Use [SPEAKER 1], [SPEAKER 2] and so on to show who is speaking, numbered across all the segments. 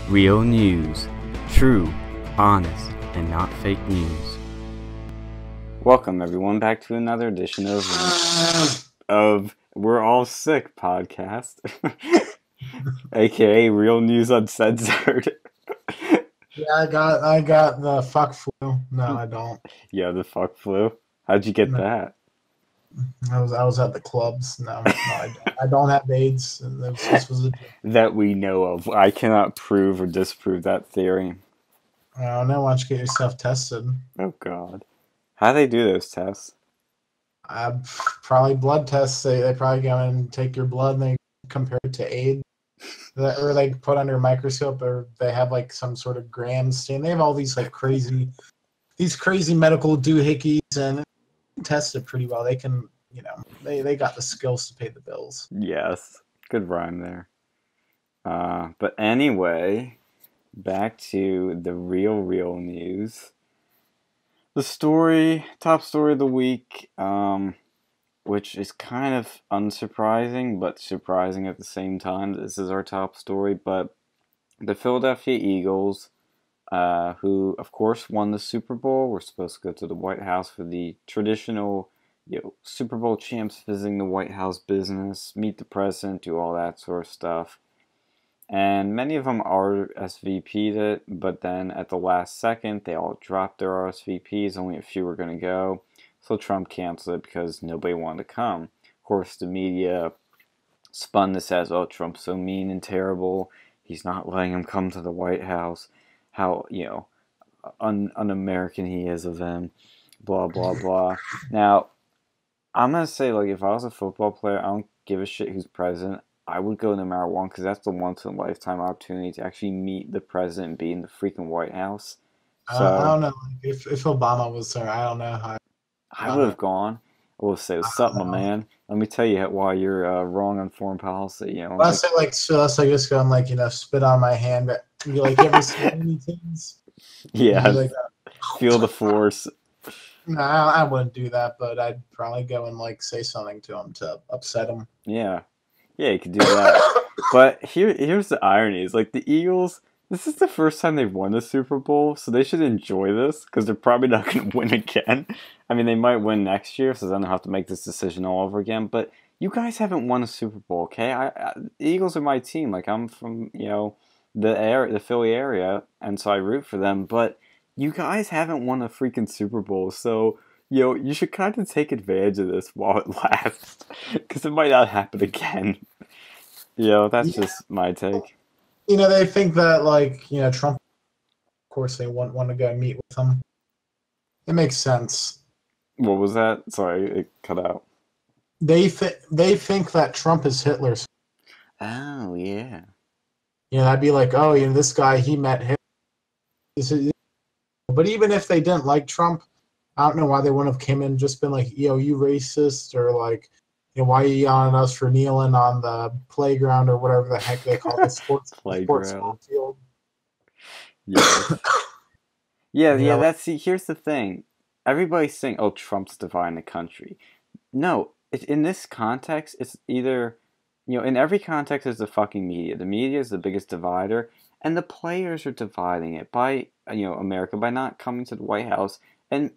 [SPEAKER 1] Real news. True, honest, and not fake news. Welcome everyone back to another edition of We're All Sick podcast. AKA Real News Uncensored.
[SPEAKER 2] Yeah, I got the fuck flu. No, I don't.
[SPEAKER 1] Yeah, the fuck flu. How'd you get that?
[SPEAKER 2] I was at the clubs. No, I don't have AIDS. And this was
[SPEAKER 1] that we know of. I cannot prove or disprove that theory.
[SPEAKER 2] I don't know. Why don't you get yourself tested?
[SPEAKER 1] Oh God, how do they do those tests?
[SPEAKER 2] Probably blood tests. They probably go and take your blood and they compare it to AIDS. Or they put under a microscope, or they have like some sort of gram stain. They have all these like crazy medical doohickeys and test it pretty well. They can, they got the skills to pay the bills.
[SPEAKER 1] Yes, good rhyme there. But anyway, back to the real news. The top story of the week, which is kind of unsurprising, but surprising at the same time. This is our top story, but the Philadelphia Eagles, who, of course, won the Super Bowl. We're supposed to go to the White House for the traditional, Super Bowl champs visiting the White House business, meet the president, do all that sort of stuff. And many of them RSVP'd it, but then at the last second, they all dropped their RSVPs. Only a few were going to go. So Trump canceled it because nobody wanted to come. Of course, the media spun this as, oh, Trump's so mean and terrible. He's not letting him come to the White House. How, un-American he is of him. Blah, blah, blah. Now, I'm going to say, if I was a football player, I don't give a shit who's president. I would go no matter what, because that's the once-in-a-lifetime opportunity to actually meet the president and be in the freaking White House. So,
[SPEAKER 2] I don't know. If Obama was there, I don't know how.
[SPEAKER 1] I would have gone. I would say, what's up, my man? Let me tell you why you're wrong on foreign policy.
[SPEAKER 2] I say just going spit on my hand. But you ever see any things?
[SPEAKER 1] Yeah. Feel the force.
[SPEAKER 2] No, I wouldn't do that, but I'd probably go and say something to him to upset him.
[SPEAKER 1] Yeah, you could do that. But here's the irony: is the Eagles. This is the first time they've won the Super Bowl, so they should enjoy this because they're probably not going to win again. I mean, they might win next year, so then they'll have to make this decision all over again. But you guys haven't won a Super Bowl, okay? The Eagles are my team. I'm from the Philly area, and so I root for them. But you guys haven't won a freaking Super Bowl, so you should kind of take advantage of this while it lasts, because it might not happen again. That's just my take.
[SPEAKER 2] They think that, Trump, of course, they want to go meet with him. It makes sense.
[SPEAKER 1] What was that? Sorry, it cut out.
[SPEAKER 2] They think that Trump is Hitler.
[SPEAKER 1] Oh, yeah.
[SPEAKER 2] I'd be this guy, he met Hitler. But even if they didn't like Trump, I don't know why they wouldn't have come in and just been you racist, or why are you yelling at us for kneeling on the playground or whatever the heck they call it, sports field.
[SPEAKER 1] Yeah. Here's the thing. Everybody's saying, "Oh, Trump's dividing the country." No, in this context, it's either, in every context, it's the fucking media. The media is the biggest divider, and the players are dividing it by, America by not coming to the White House. And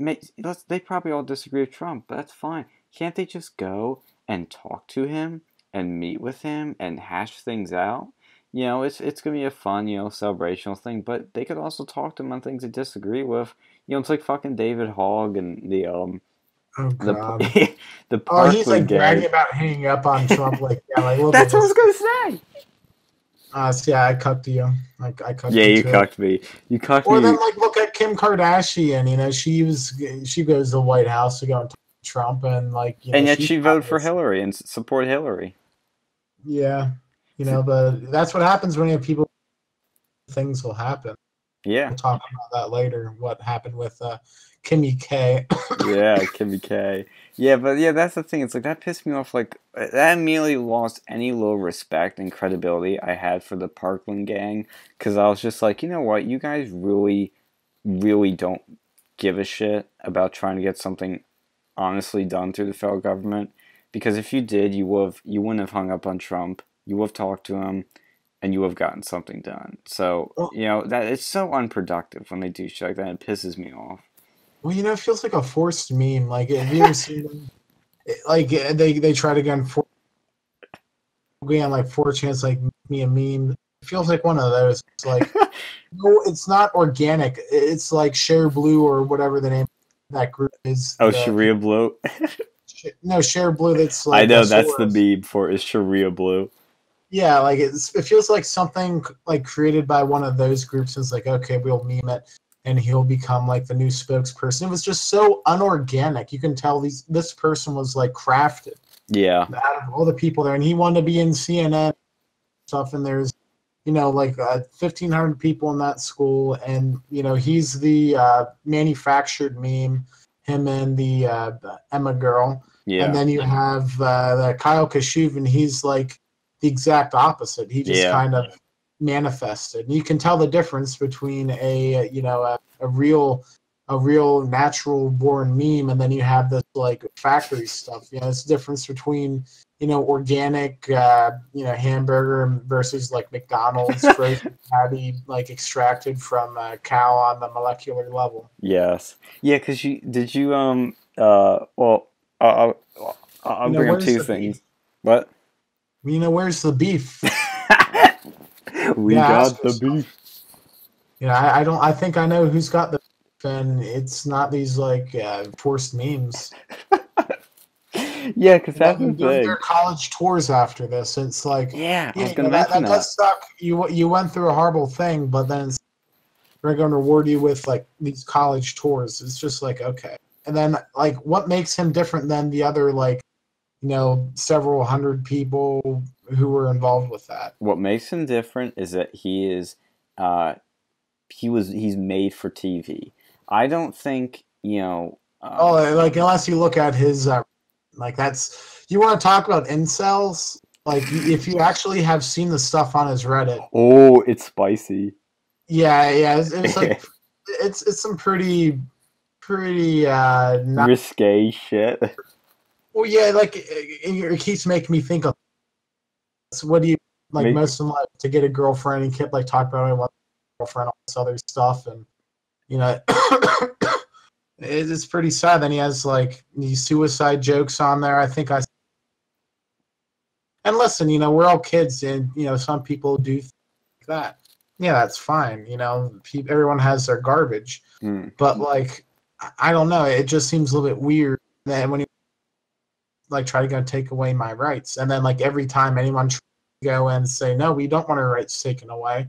[SPEAKER 1] they probably all disagree with Trump, but that's fine. Can't they just go and talk to him and meet with him and hash things out? It's gonna be a fun, celebrational thing, but they could also talk to him on things they disagree with. It's like fucking David Hogg and the the Parkland
[SPEAKER 2] he's bragging about hanging up on Trump.
[SPEAKER 1] That's what I was gonna say.
[SPEAKER 2] Yeah, I cucked you. I cucked
[SPEAKER 1] you. Yeah, you cucked me. You cucked me.
[SPEAKER 2] Or then look at Kim Kardashian. she goes to the White House to go and talk to Trump, and
[SPEAKER 1] and yet she voted for Hillary and support Hillary.
[SPEAKER 2] Yeah, but that's what happens when you have people. Things will happen.
[SPEAKER 1] Yeah,
[SPEAKER 2] we'll talk about that later. What happened with Kimmy K?
[SPEAKER 1] Yeah, Kimmy K. Yeah, but that's the thing. It's that pissed me off. That immediately lost any little respect and credibility I had for the Parkland gang, because I was just you know what? You guys really, really don't give a shit about trying to get something honestly done through the federal government. Because if you did, you wouldn't have hung up on Trump. You would have talked to him. and you have gotten something done. So,
[SPEAKER 2] Well,
[SPEAKER 1] that it's so unproductive when they do shit like that. It pisses me off.
[SPEAKER 2] well, it feels like a forced meme. Like, have you ever seen them? Like, they try to get on like 4chan's like me a meme. It feels like one of those. It's like, no, it's not organic. It's like Share Blue or whatever the name of that group is.
[SPEAKER 1] Oh, Sharia Blue.
[SPEAKER 2] No, Share Blue. That's
[SPEAKER 1] I
[SPEAKER 2] like
[SPEAKER 1] know
[SPEAKER 2] a
[SPEAKER 1] that's the
[SPEAKER 2] Soros.
[SPEAKER 1] meme for is Sharia Blue.
[SPEAKER 2] Yeah, like it feels like something like created by one of those groups. It's like, okay, we'll meme it, and he'll become like the new spokesperson. It was just so unorganic. You can tell this person was like crafted
[SPEAKER 1] Yeah.
[SPEAKER 2] out of all the people there, and he wanted to be in CNN stuff. And there's, like 1,500 people in that school, and he's the manufactured meme. Him and the Emma girl,
[SPEAKER 1] Yeah.
[SPEAKER 2] and then you have the Kyle Kashuv, and he's like the exact opposite. He just kind of manifested. And you can tell the difference between a real natural born meme, and then you have this like factory stuff. It's the difference between organic hamburger versus like McDonald's frozen patty like extracted from a cow on the molecular level.
[SPEAKER 1] Yes. Yeah, because well, I'll bring up
[SPEAKER 2] Where's
[SPEAKER 1] two
[SPEAKER 2] the
[SPEAKER 1] things.
[SPEAKER 2] beef?
[SPEAKER 1] What?
[SPEAKER 2] Where's the beef?
[SPEAKER 1] We got the beef.
[SPEAKER 2] I think I know who's got the beef, and it's not these like forced memes.
[SPEAKER 1] Yeah, because that's
[SPEAKER 2] They're
[SPEAKER 1] the
[SPEAKER 2] doing
[SPEAKER 1] thing.
[SPEAKER 2] their college tours after this. It's like,
[SPEAKER 1] Yeah, I was going to mention
[SPEAKER 2] that does suck. You went through a horrible thing, but then we're going to reward you with like these college tours. It's just like, okay. And then like, what makes him different than the other like, several hundred people who were involved with that?
[SPEAKER 1] What makes him different is that he's made for TV. I don't think,
[SPEAKER 2] Like unless you look at his like that's, you want to talk about incels? Like if you actually have seen the stuff on his Reddit.
[SPEAKER 1] Oh, it's spicy.
[SPEAKER 2] Yeah, it's like it's some pretty not
[SPEAKER 1] risque shit.
[SPEAKER 2] well, yeah, like it keeps making me think of, so what do you like most of them like to get a girlfriend and keep like talk about I want a girlfriend, all this other stuff, and it's pretty sad. Then he has like these suicide jokes on there. I think and listen, we're all kids, and some people do like that. Yeah, that's fine. Everyone has their garbage, but like I don't know. It just seems a little bit weird that when you like try to go take away my rights, and then like every time anyone tries to go and say no, we don't want our rights taken away,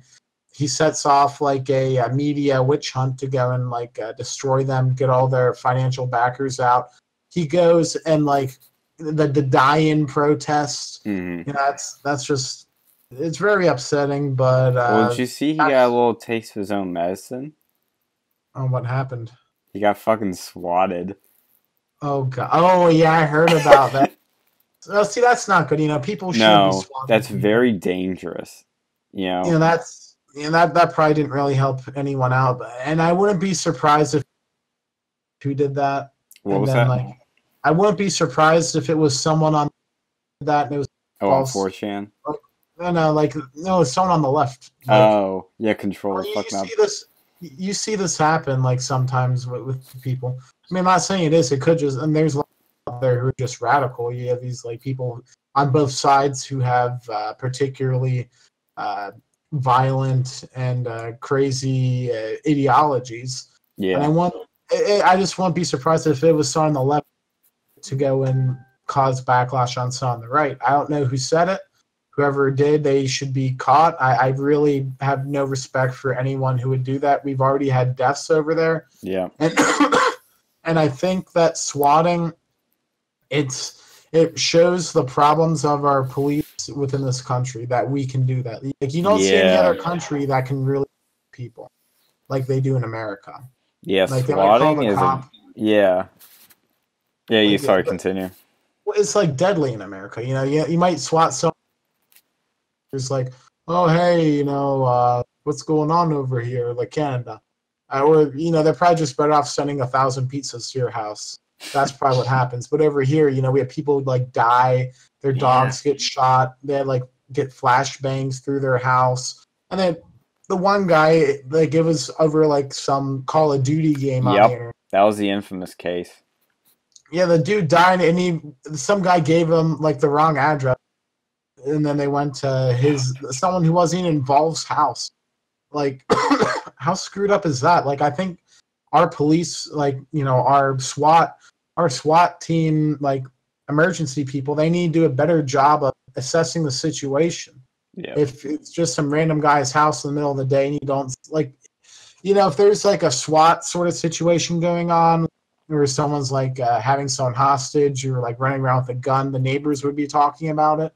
[SPEAKER 2] he sets off like a media witch hunt to go and like destroy them, get all their financial backers out. He goes and like the die-in protest. That's just, it's very upsetting. But
[SPEAKER 1] well, did you see he got a little taste of his own medicine?
[SPEAKER 2] Oh, what happened?
[SPEAKER 1] He got fucking swatted.
[SPEAKER 2] Oh god! Oh yeah, I heard about that. Oh, see, that's not good. People shouldn't be swatted.
[SPEAKER 1] That's very dangerous.
[SPEAKER 2] That probably didn't really help anyone out. And I wouldn't be surprised if who did that.
[SPEAKER 1] What was that?
[SPEAKER 2] Like, I wouldn't be surprised if it was someone on that and it was false.
[SPEAKER 1] On 4chan?
[SPEAKER 2] No, someone on the left.
[SPEAKER 1] Yeah, control.
[SPEAKER 2] You see this happen like sometimes with people. I mean, I'm not saying it is. It could just, and there's a lot out there who are just radical. You have these like people on both sides who have particularly violent and crazy ideologies. Yeah. And I just won't be surprised if it was someone on the left to go and cause backlash on someone on the right. I don't know who said it. Whoever did, they should be caught. I really have no respect for anyone who would do that. We've already had deaths over there.
[SPEAKER 1] Yeah.
[SPEAKER 2] And I think that swatting, it shows the problems of our police within this country, that we can do that. Like, you don't see any other country that can really people like they do in America.
[SPEAKER 1] Yeah, like swatting is yeah. You sorry, continue.
[SPEAKER 2] It's like deadly in America. You might swat someone. It's like, oh hey, what's going on over here, like Canada, or they're probably just better off sending 1,000 pizzas to your house. That's probably what happens. But over here, we have people like die, their dogs get shot. They had like get flashbangs through their house. And then the one guy, like, it was over like some Call of Duty game on the
[SPEAKER 1] Yep,
[SPEAKER 2] internet.
[SPEAKER 1] that was the infamous case.
[SPEAKER 2] Yeah, the dude died, and some guy gave him like the wrong address, and then they went to someone who wasn't even involved's house. Like, how screwed up is that? Like, I think our police, like, our SWAT team, like emergency people, they need to do a better job of assessing the situation.
[SPEAKER 1] Yeah.
[SPEAKER 2] If it's just some random guy's house in the middle of the day and you don't, like, if there's like a SWAT sort of situation going on, where someone's like having someone hostage or like running around with a gun, the neighbors would be talking about it.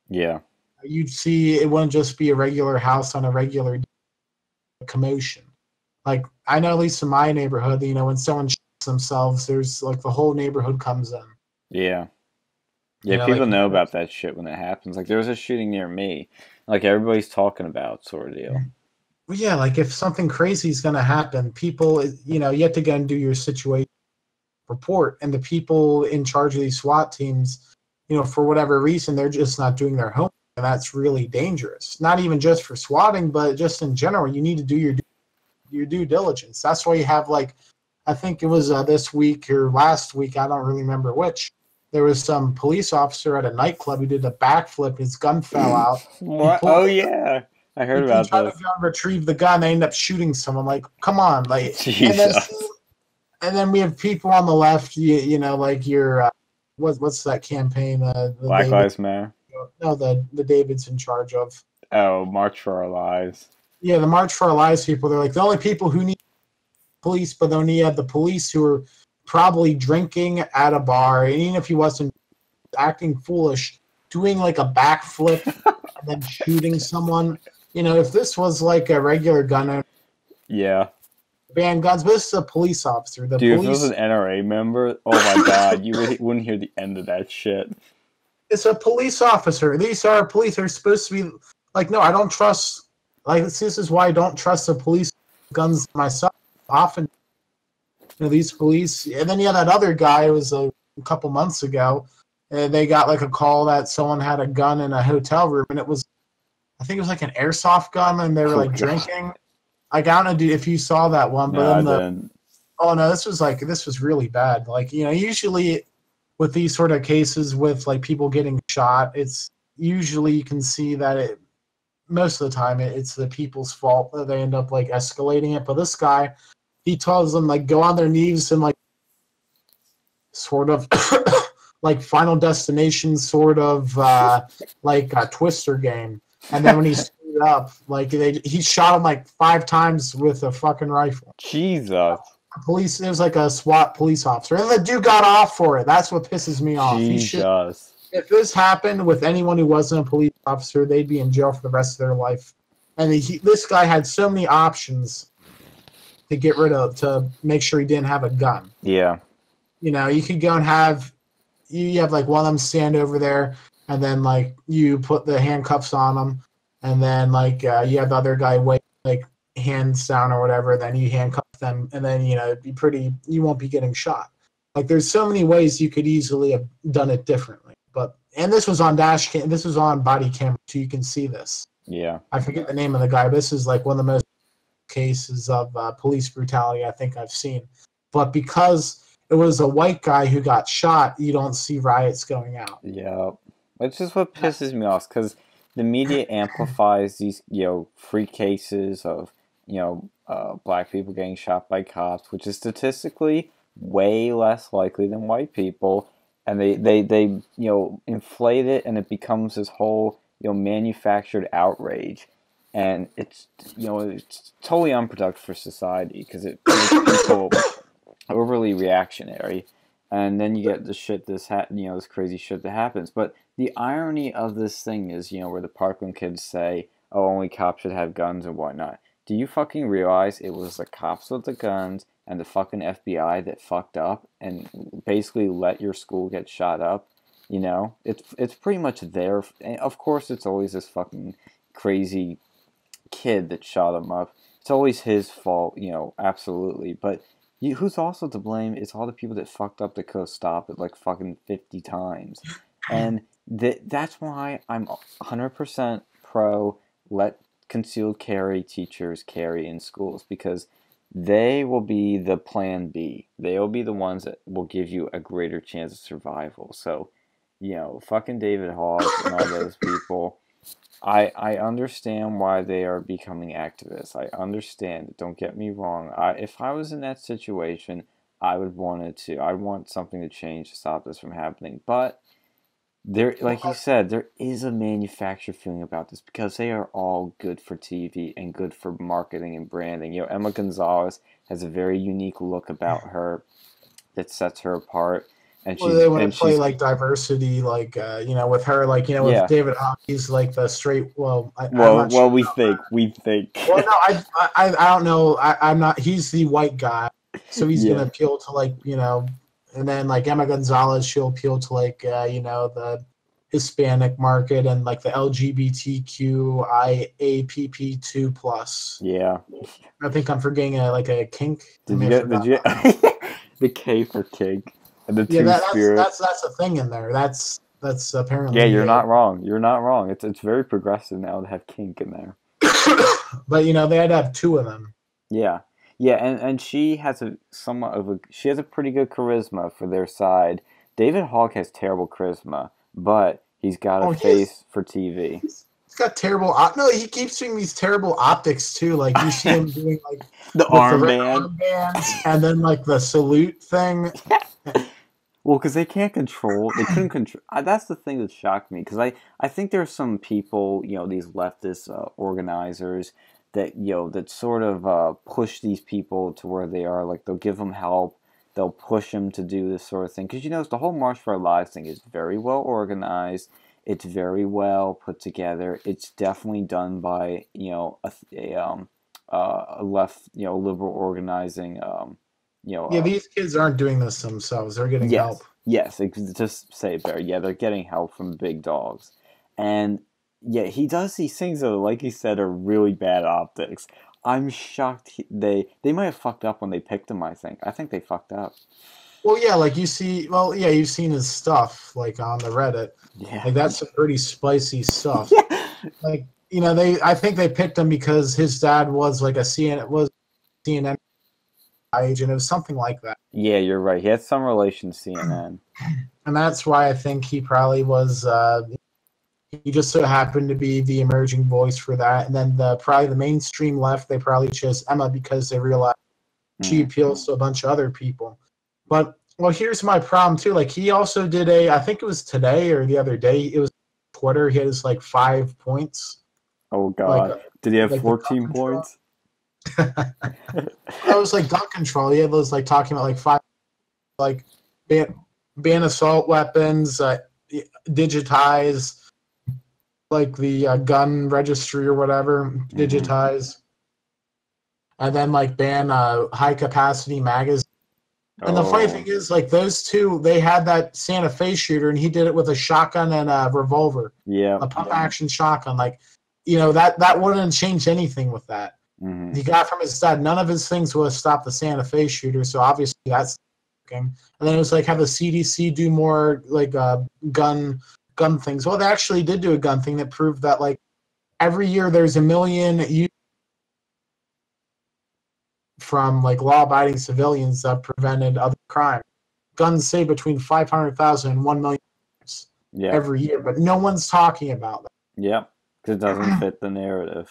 [SPEAKER 1] Yeah.
[SPEAKER 2] You'd see it wouldn't just be a regular house on a regular commotion. Like, I know, at least in my neighborhood, when someone shoots themselves, there's like the whole neighborhood comes in.
[SPEAKER 1] Yeah. Yeah, people know about that shit when it happens. Like, there was a shooting near me. Like, everybody's talking about, sort of deal.
[SPEAKER 2] Well, yeah, like if something crazy is going to happen, people, you have to go and do your situation report, and the people in charge of these SWAT teams, for whatever reason, they're just not doing their homework, and that's really dangerous. Not even just for swatting, but just in general, you need to do your due diligence. That's why you have, like, I think it was this week or last week, I don't really remember which. There was some police officer at a nightclub who did a backflip. His gun fell out.
[SPEAKER 1] What? Oh yeah, I heard about
[SPEAKER 2] this. He tried to go and retrieve the gun. They ended up shooting someone. Like, come on, like.
[SPEAKER 1] Jesus.
[SPEAKER 2] And then we have people on the left, like your what's that campaign?
[SPEAKER 1] Black Lives Matter.
[SPEAKER 2] No, the David's in charge of.
[SPEAKER 1] Oh, March for Our Lives.
[SPEAKER 2] Yeah, the March for Our Lives people. They're like the only people who need police, but then you have the police who are probably drinking at a bar, and even if he wasn't acting foolish, doing like a backflip and then shooting someone. If this was like a regular gunner.
[SPEAKER 1] Yeah.
[SPEAKER 2] Ban guns, but this is a police officer.
[SPEAKER 1] Dude, if it was an NRA member, oh my god, you really wouldn't hear the end of that shit.
[SPEAKER 2] It's a police officer. These are police. They're supposed to be like, no, I don't trust. Like, this is why I don't trust the police guns myself. Often, these police. And then you had that other guy. It was a couple months ago. And they got like a call that someone had a gun in a hotel room, and I think it was like an airsoft gun, and they were like drinking. Like, I don't know, dude, if you saw that one, but oh no, this was really bad. Like, usually with these sort of cases with like people getting shot, it's usually you can see that most of the time it's the people's fault that they end up like escalating it. But this guy, he tells them like go on their knees and like sort of like Final Destination sort of like a Twister game, and then when he's up, like he shot him like 5 times with a fucking rifle.
[SPEAKER 1] Jesus.
[SPEAKER 2] Police, it was like a SWAT police officer, and the dude got off for it. That's what pisses me off.
[SPEAKER 1] Jesus.
[SPEAKER 2] If this happened with anyone who wasn't a police officer, they'd be in jail for the rest of their life. And this guy had so many options to make sure he didn't have a gun.
[SPEAKER 1] Yeah.
[SPEAKER 2] You could go and have like one of them stand over there, and then like you put the handcuffs on them. And then, like, you have the other guy wait, like, hands down or whatever. Then you handcuff them, and then you won't be getting shot. Like, there's so many ways you could easily have done it differently. And this was on dash cam. This was on body camera, so you can see this.
[SPEAKER 1] Yeah.
[SPEAKER 2] I forget the name of the guy. But this is like one of the most cases of police brutality I think I've seen. But because it was a white guy who got shot, you don't see riots going out.
[SPEAKER 1] Yeah. It's just what pisses me off, because the media amplifies these, free cases of, black people getting shot by cops, which is statistically way less likely than white people, and they inflate it, and it becomes this whole, manufactured outrage, and it's totally unproductive for society, because it makes people overly reactionary. And then you get the shit this crazy shit that happens. But the irony of this thing is, where the Parkland kids say, oh, only cops should have guns and whatnot. Do you fucking realize it was the cops with the guns and the fucking FBI that fucked up and basically let your school get shot up? It's pretty much their... Of course, it's always this fucking crazy kid that shot him up. It's always his fault, absolutely. But... who's also to blame is all the people that fucked up the coast stop it like fucking 50 times. And That's why I'm 100% pro let concealed carry teachers carry in schools, because they will be the plan B. They will be the ones that will give you a greater chance of survival. So, fucking David Hogg and all those people. I understand why they are becoming activists. I understand. Don't get me wrong. If I was in that situation, I would want it to. I want something to change to stop this from happening. But there, like you said, there is a manufactured feeling about this because they are all good for TV and good for marketing and branding. Emma Gonzalez has a very unique look about her that sets her apart, and
[SPEAKER 2] Well, they want to play like diversity, like with her, like with
[SPEAKER 1] yeah.
[SPEAKER 2] David Hogg, he's like the straight. Well, I'm
[SPEAKER 1] Well,
[SPEAKER 2] not sure.
[SPEAKER 1] we think.
[SPEAKER 2] Well, no, I don't know. I'm not. He's the white guy, so he's
[SPEAKER 1] Yeah.
[SPEAKER 2] gonna appeal to like and then like Emma Gonzalez, she'll appeal to like the Hispanic market and like the LGBTQIAPP2+.
[SPEAKER 1] Yeah.
[SPEAKER 2] I think I'm forgetting like a kink.
[SPEAKER 1] Did you get the K for kink and the two spirits?
[SPEAKER 2] That's a thing in there. That's apparently.
[SPEAKER 1] Yeah, you're not wrong. You're not wrong. It's very progressive now to have kink in there.
[SPEAKER 2] But they had to have two of them.
[SPEAKER 1] Yeah. Yeah, and she has she has a pretty good charisma for their side. David Hogg has terrible charisma, but he's got a face for TV.
[SPEAKER 2] He's got terrible. No, he keeps doing these terrible optics too. Like you see him doing like
[SPEAKER 1] the armbands,
[SPEAKER 2] and then like the salute thing.
[SPEAKER 1] Well, because they couldn't control. That's the thing that shocked me, because I think there's some people, these leftist organizers that that sort of push these people to where they are. Like they'll give them help, they'll push them to do this sort of thing. Because the whole March for Our Lives thing is very well organized. It's very well put together. It's definitely done by a left liberal organizing.
[SPEAKER 2] These kids aren't doing this themselves. They're getting help.
[SPEAKER 1] Yes, just say it better. Yeah, they're getting help from big dogs. And yeah, he does these things that, like you said, are really bad optics. I'm shocked they might have fucked up when they picked him, I think they fucked up.
[SPEAKER 2] Well, yeah, like you've seen his stuff, like on the Reddit.
[SPEAKER 1] Yeah.
[SPEAKER 2] Like that's some pretty spicy stuff. Like, I think they picked him because his dad was like a CNN agent. It was something like that.
[SPEAKER 1] Yeah, you're right. He had some relation to CNN.
[SPEAKER 2] And that's why I think he probably was, he just so happened to be the emerging voice for that. And then probably the mainstream left, they probably chose Emma because they realized she appeals to a bunch of other people. But, well, here's my problem, too. Like, he also did I think it was today or the other day, it was Twitter. He had his, 5 points.
[SPEAKER 1] Oh, God. Did he have 14 points?
[SPEAKER 2] That was like gun control. He had those talking about 5, ban assault weapons, digitize the gun registry or whatever, digitize, and then ban high capacity magazine. And the funny thing is, those two, they had that Santa Fe shooter, and he did it with a shotgun and a revolver.
[SPEAKER 1] Yeah,
[SPEAKER 2] a pump action shotgun. That wouldn't change anything with that.
[SPEAKER 1] Mm-hmm.
[SPEAKER 2] He got from his dad. None of his things would have stopped the Santa Fe shooter, so obviously that's working. And then it was have the CDC do more gun things. Well, they actually did do a gun thing that proved that every year there's 1 million from law-abiding civilians that prevented other crime. Guns save between 500,000 and 1 million every year, but no one's talking about that.
[SPEAKER 1] Yep, because it doesn't fit the narrative.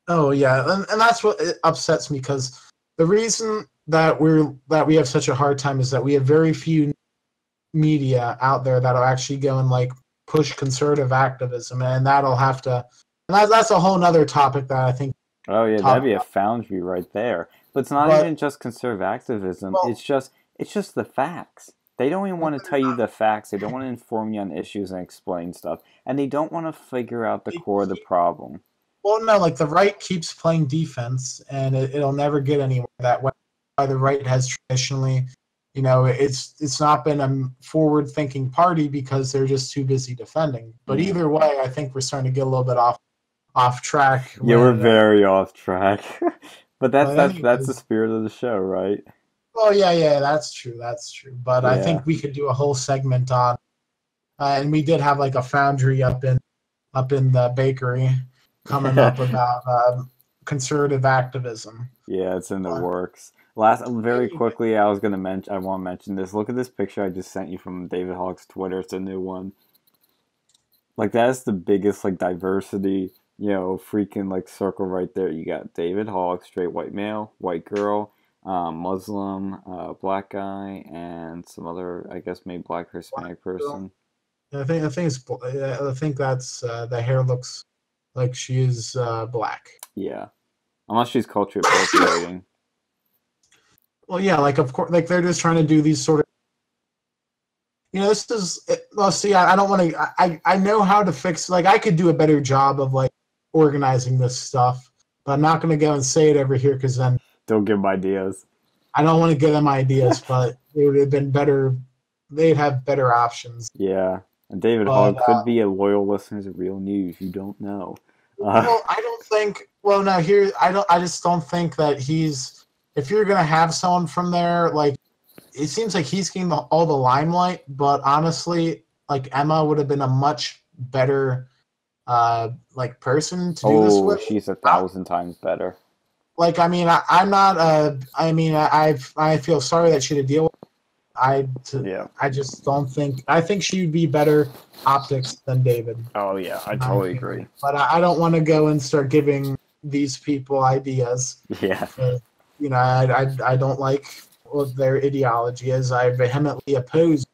[SPEAKER 2] Oh yeah, and that's what upsets me, because the reason that we have such a hard time is that we have very few media out there that'll actually go and push conservative activism, and that'll have to. And that's a whole nother topic that I think.
[SPEAKER 1] Oh yeah, that'd be a foundry right there. But it's not even just conservative activism. Well, it's just the facts. They don't even want to tell you the facts. They don't want to inform you on issues and explain stuff, and they don't want to figure out the core of the problem.
[SPEAKER 2] Well, no, the right keeps playing defense, and it'll never get anywhere that way. The right has traditionally, it's not been a forward-thinking party because they're just too busy defending. But either way, I think we're starting to get a little bit off track.
[SPEAKER 1] Yeah, we're very off track. But that's the spirit of the show, right?
[SPEAKER 2] Oh yeah, that's true. But I think we could do a whole segment on And we did have like a foundry up in the bakery coming up about conservative activism.
[SPEAKER 1] Yeah, it's in the
[SPEAKER 2] But
[SPEAKER 1] works. Last, very
[SPEAKER 2] anyway,
[SPEAKER 1] quickly, I want to mention this. Look at this picture I just sent you from David Hawk's Twitter. It's a new one. Like that's the biggest like diversity, freaking like circle right there. You got David Hawk, straight white male, white girl, Muslim, black guy, and some other, I guess maybe black or Hispanic person.
[SPEAKER 2] I think that's the hair looks like she is black.
[SPEAKER 1] Yeah, unless she's culture appropriating.
[SPEAKER 2] Well, yeah, like of course, like they're just trying to do these sort of. This is well. See, I don't want to. I know how to fix. Like, I could do a better job of like organizing this stuff, but I'm not going to go and say it over here because then
[SPEAKER 1] Don't give them ideas.
[SPEAKER 2] I don't want to give them ideas. But it would have been better. They'd have better options.
[SPEAKER 1] Yeah, and David
[SPEAKER 2] But
[SPEAKER 1] Hogg could be a loyal listener to Real News. You don't know.
[SPEAKER 2] well, I don't think. Well, no, here I don't. I just don't think that he's. If you're going to have someone from there, like. It seems like he's getting all the limelight, but honestly, like Emma would have been a much better, like person to do this with.
[SPEAKER 1] She's 1,000 times better.
[SPEAKER 2] Like, I mean, I'm not. I mean, I feel sorry that she had to deal with. I just don't think. I think she would be better optics than David.
[SPEAKER 1] Oh yeah, I totally agree.
[SPEAKER 2] But I don't want to go and start giving these people ideas.
[SPEAKER 1] Yeah.
[SPEAKER 2] I don't like what their ideology is. I vehemently oppose.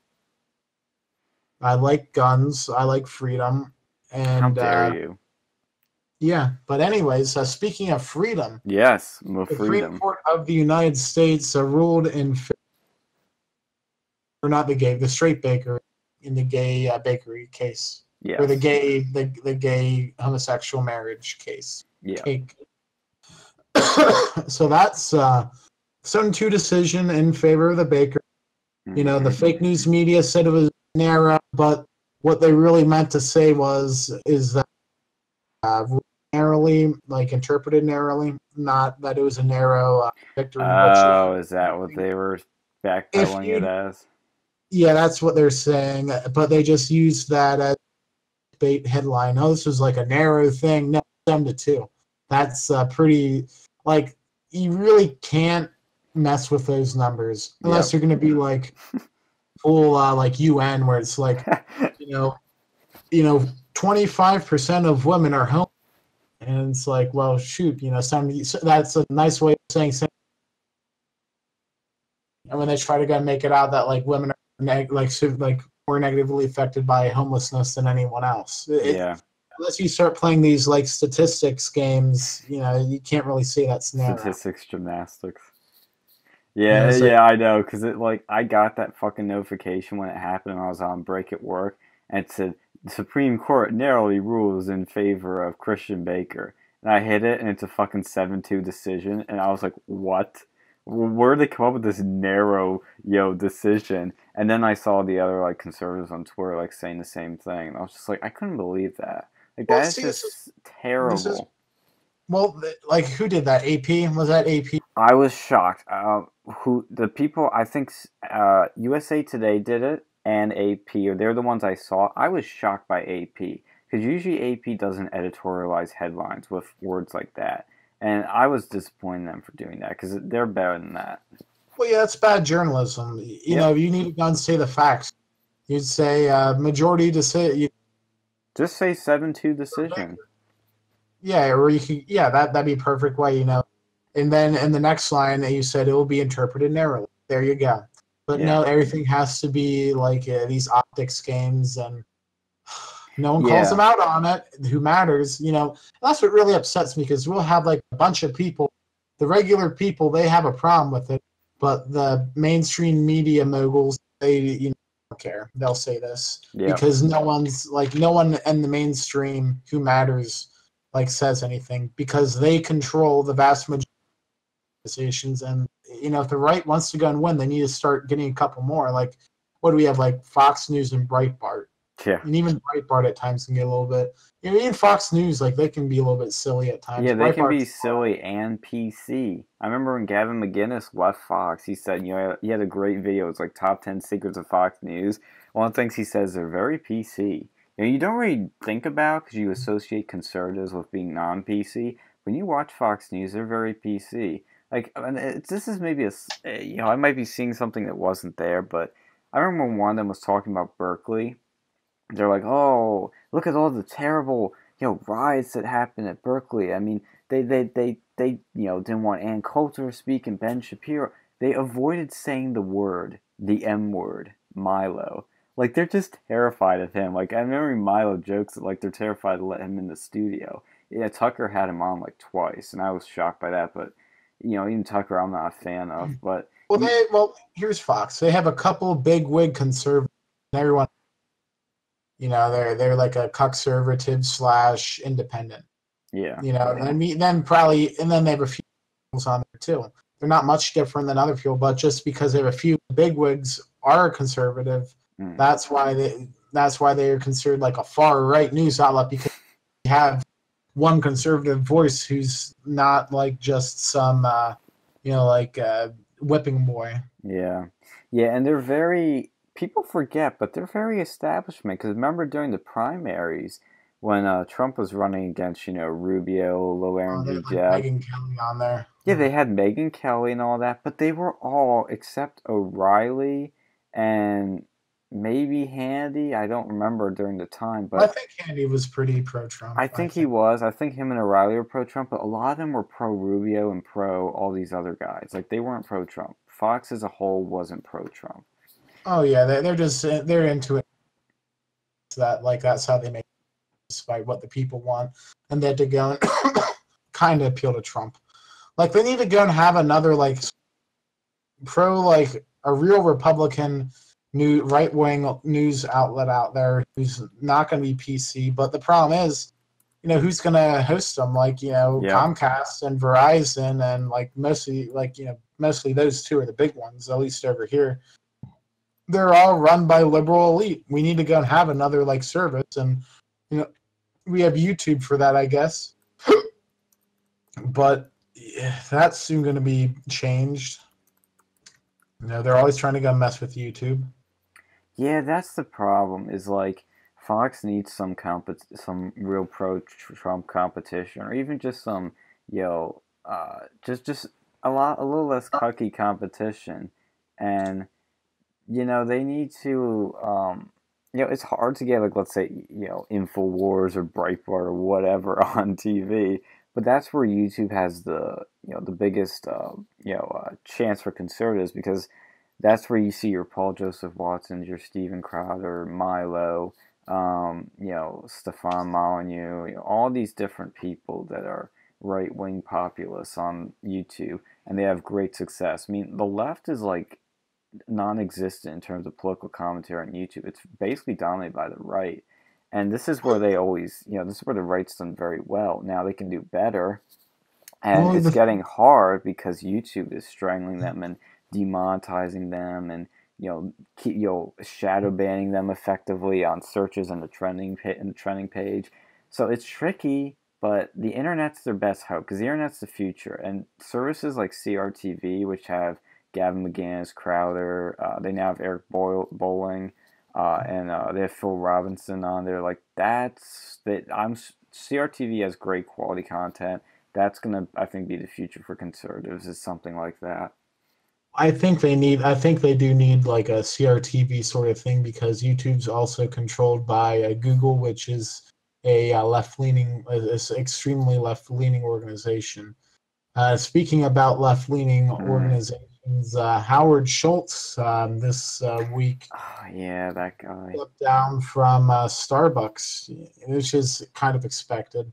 [SPEAKER 2] I like guns. I like freedom. And
[SPEAKER 1] how dare you?
[SPEAKER 2] Yeah, but anyways, speaking of freedom,
[SPEAKER 1] yes,
[SPEAKER 2] the
[SPEAKER 1] freedom.
[SPEAKER 2] Supreme Court of the United States ruled in, or not the straight baker in the gay bakery case,
[SPEAKER 1] yes.
[SPEAKER 2] or the gay homosexual marriage case.
[SPEAKER 1] Yeah.
[SPEAKER 2] Cake. So that's 7-2 decision in favor of the baker. The fake news media said it was narrow, but what they really meant to say is that narrowly, like interpreted narrowly, not that it was a narrow victory.
[SPEAKER 1] Oh, is that what they were backpedaling it as?
[SPEAKER 2] Yeah, that's what they're saying, but they just used that as bait headline. Oh, this was like a narrow thing. No, 7-2. That's pretty. Like, you really can't mess with those numbers unless you're going to be like full like UN, where it's like 25% of women are home, and it's like, well, shoot, that's a nice way of saying. And when they try to go and make it out that like women are more negatively affected by homelessness than anyone else. Unless you start playing these like statistics games, you can't really say that's narrow.
[SPEAKER 1] Statistics gymnastics. Yeah, I know, because I got that fucking notification when it happened and I was on break at work, and it said, the Supreme Court narrowly rules in favor of Christian Baker. And I hit it, and it's a fucking 7-2 decision, and I was like, what? Where did they come up with this narrow, decision? And then I saw the other, conservatives on Twitter, saying the same thing, and I was just like, I couldn't believe that. That's just terrible.
[SPEAKER 2] Who did that? AP? Was that AP?
[SPEAKER 1] I was shocked. The people, I think USA Today did it, and AP, or they're the ones I saw. I was shocked by AP, because usually AP doesn't editorialize headlines with words like that. And I was disappointed in them for doing that, because they're better than that.
[SPEAKER 2] Well, yeah, that's bad journalism. You need to go and say the facts. You'd say majority decision.
[SPEAKER 1] Just say 7-2 decision.
[SPEAKER 2] Yeah, or you could. Yeah, that'd be a perfect way, And then in the next line that you said, it will be interpreted narrowly. There you go. But no, everything has to be like these optics games, and no one calls them out on it. Who matters? That's what really upsets me, because we'll have like a bunch of people, the regular people, they have a problem with it, but the mainstream media moguls, they don't care. They'll say this because no one in the mainstream who matters says anything, because they control the vast majority of conversations. And if the right wants to go and win, they need to start getting a couple more. Like, what do we have? Like Fox News and Breitbart.
[SPEAKER 1] Yeah.
[SPEAKER 2] And even Breitbart at times can get a little bit. Even Fox News, they can be a little bit silly at times.
[SPEAKER 1] Yeah, they can be silly and PC. I remember when Gavin McInnes left Fox, he said, he had a great video. It's like top 10 secrets of Fox News, One of the things he says, they're very PC. You don't really think about because you associate conservatives with being non-PC. When you watch Fox News, they're very PC. Like, and this is maybe I might be seeing something that wasn't there, but I remember when one of them was talking about Berkeley. They're like, oh, look at all the terrible, riots that happened at Berkeley. I mean, they didn't want Ann Coulter to speak and Ben Shapiro. They avoided saying the M word, Milo. Like, they're just terrified of him. Like, I remember Milo jokes that, like, they're terrified to let him in the studio. Yeah, Tucker had him on, like, twice, and I was shocked by that. But, even Tucker, I'm not a fan of. But
[SPEAKER 2] here's Fox. They have a couple big wig conservatives. Everyone, they're like a conservative / independent.
[SPEAKER 1] Yeah.
[SPEAKER 2] And then they have a few on there too. They're not much different than other people, but just because they have a few bigwigs are conservative, that's why they're considered like a far right news outlet, because you have one conservative voice who's not like just some whipping boy.
[SPEAKER 1] Yeah, and they're very, people forget, but they're very establishment. Because remember during the primaries when Trump was running against Rubio, Low-Energy Jeb,
[SPEAKER 2] Megyn Kelly on there.
[SPEAKER 1] Yeah, they had Megyn Kelly and all that, but they were all except O'Reilly and maybe Handy. I don't remember during the time, but
[SPEAKER 2] I think Handy was pretty pro-Trump.
[SPEAKER 1] I think he was. I think him and O'Reilly were pro-Trump, but a lot of them were pro-Rubio and pro all these other guys. Like, they weren't pro-Trump. Fox as a whole wasn't pro-Trump.
[SPEAKER 2] Oh yeah, they're into it. That's how they make it, despite what the people want, and they had to go and kind of appeal to Trump. Like, they need to go and have another a real Republican new right-wing news outlet out there who's not going to be PC. But the problem is, who's going to host them? Comcast and Verizon, and mostly those two are the big ones, at least over here. They're all run by liberal elite. We need to go and have another service, and we have YouTube for that, I guess. But that's soon going to be changed. They're always trying to go mess with YouTube.
[SPEAKER 1] Yeah, that's the problem. Is Fox needs some real pro-Trump competition, or even just some just a little less cucky competition, and they need to it's hard to get let's say InfoWars or Breitbart or whatever on TV. But that's where YouTube has the the biggest chance for conservatives, because that's where you see your Paul Joseph Watsons, your Steven Crowder, Milo, Stefan Molyneux, all these different people that are right-wing populists on YouTube, and they have great success. I mean, the left is non-existent in terms of political commentary on YouTube. It's basically dominated by the right. And this is where they always, this is where the right's done very well. Now they can do better. And it's getting hard because YouTube is strangling them and demonetizing them, and, shadow banning them effectively on searches in the trending page. So it's tricky, but the internet's their best hope, because the internet's the future. And services like CRTV, which have Gavin McGinnis, Crowder, they now have Eric Bolling, and they have Phil Robinson on there. CRTV has great quality content. That's gonna, I think, be the future for conservatives, is something like that.
[SPEAKER 2] I think they do need a CRTV sort of thing, because YouTube's also controlled by Google, which is a extremely left-leaning organization. Speaking about left-leaning organizations, Howard Schultz this week.
[SPEAKER 1] Oh, yeah, that guy.
[SPEAKER 2] Stepped down from Starbucks, which is kind of expected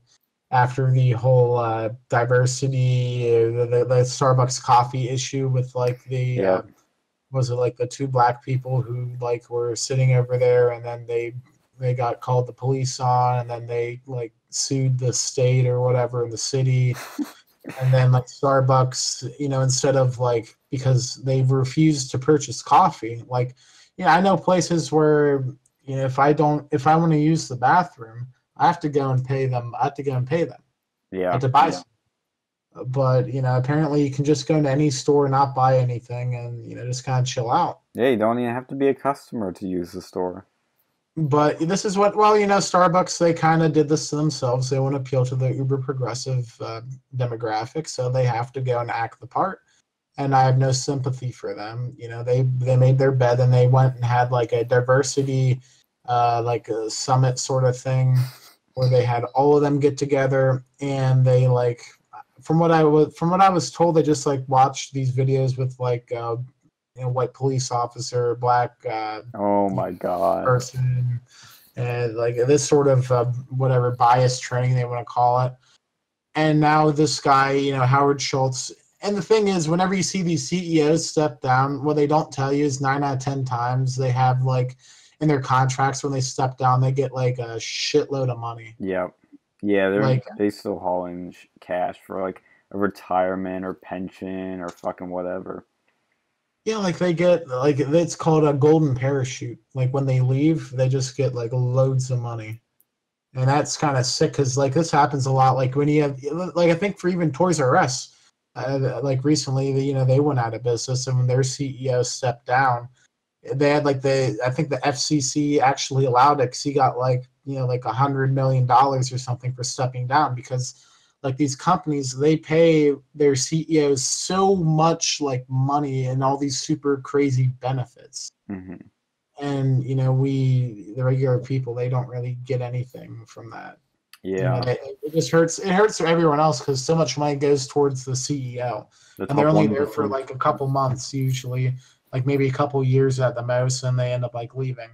[SPEAKER 2] after the whole diversity, the Starbucks coffee issue with was it the two black people who were sitting over there, and then they got called the police on, and then they sued the state or whatever in the city. And then Starbucks, instead of because they refused to purchase coffee, I know places where if I want to use the bathroom, I have to go and pay them. I have to go and pay them.
[SPEAKER 1] Yeah.
[SPEAKER 2] I have to buy some. But apparently you can just go into any store, not buy anything, and just kind of chill out.
[SPEAKER 1] Yeah, you don't even have to be a customer to use the store.
[SPEAKER 2] But this is what, well, Starbucks, they kind of did this to themselves. They want to appeal to the uber progressive demographic, so they have to go and act the part. And I have no sympathy for them. They made their bed and they went and had like a diversity, like a summit sort of thing, where they had all of them get together, and they like, from what I was told, they just like watched these videos with like white police officer, black
[SPEAKER 1] Oh my god.
[SPEAKER 2] person, and like this sort of whatever bias training they want to call it. And now this guy, Howard Schultz. And the thing is, whenever you see these CEOs step down, what they don't tell you is 9 out of 10 times they have like in their contracts, when they step down, they get like a shitload of money.
[SPEAKER 1] Yep. Yeah,
[SPEAKER 2] Like,
[SPEAKER 1] they still hauling cash for like a retirement or pension or fucking whatever.
[SPEAKER 2] yeah, like they get like, it's called a golden parachute. Like when they leave, they just get like loads of money. And that's kind of sick, because like this happens a lot. Like when you have, like I think for even Toys R Us, like recently, they went out of business, and when their CEO stepped down, they had like I think the FCC actually allowed it, because he got like like $100 million or something for stepping down, because like these companies, they pay their CEOs so much like money and all these super crazy benefits.
[SPEAKER 1] Mm-hmm.
[SPEAKER 2] And we, the regular people, they don't really get anything from that.
[SPEAKER 1] Yeah.
[SPEAKER 2] It just hurts. It hurts for everyone else, because so much money goes towards the CEO, and they're only there for like a couple months usually, like maybe a couple years at the most, and they end up like leaving.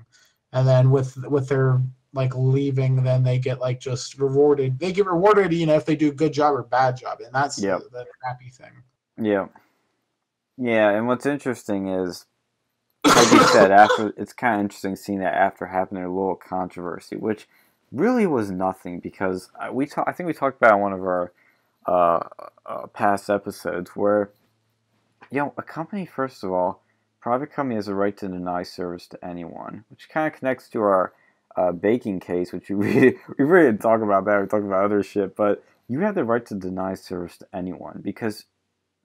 [SPEAKER 2] And then with their like leaving, then they get like just rewarded. They get rewarded, if they do a good job or bad job, and that's the crappy thing.
[SPEAKER 1] Yeah. Yeah, and what's interesting is, like you said, it's kind of interesting seeing that after having a little controversy, which really was nothing, because I think we talked about in one of our past episodes where, a company, first of all, private company has a right to deny service to anyone, which kind of connects to our baking case, which we really didn't talk about that. We talked about other shit, but you have the right to deny service to anyone, because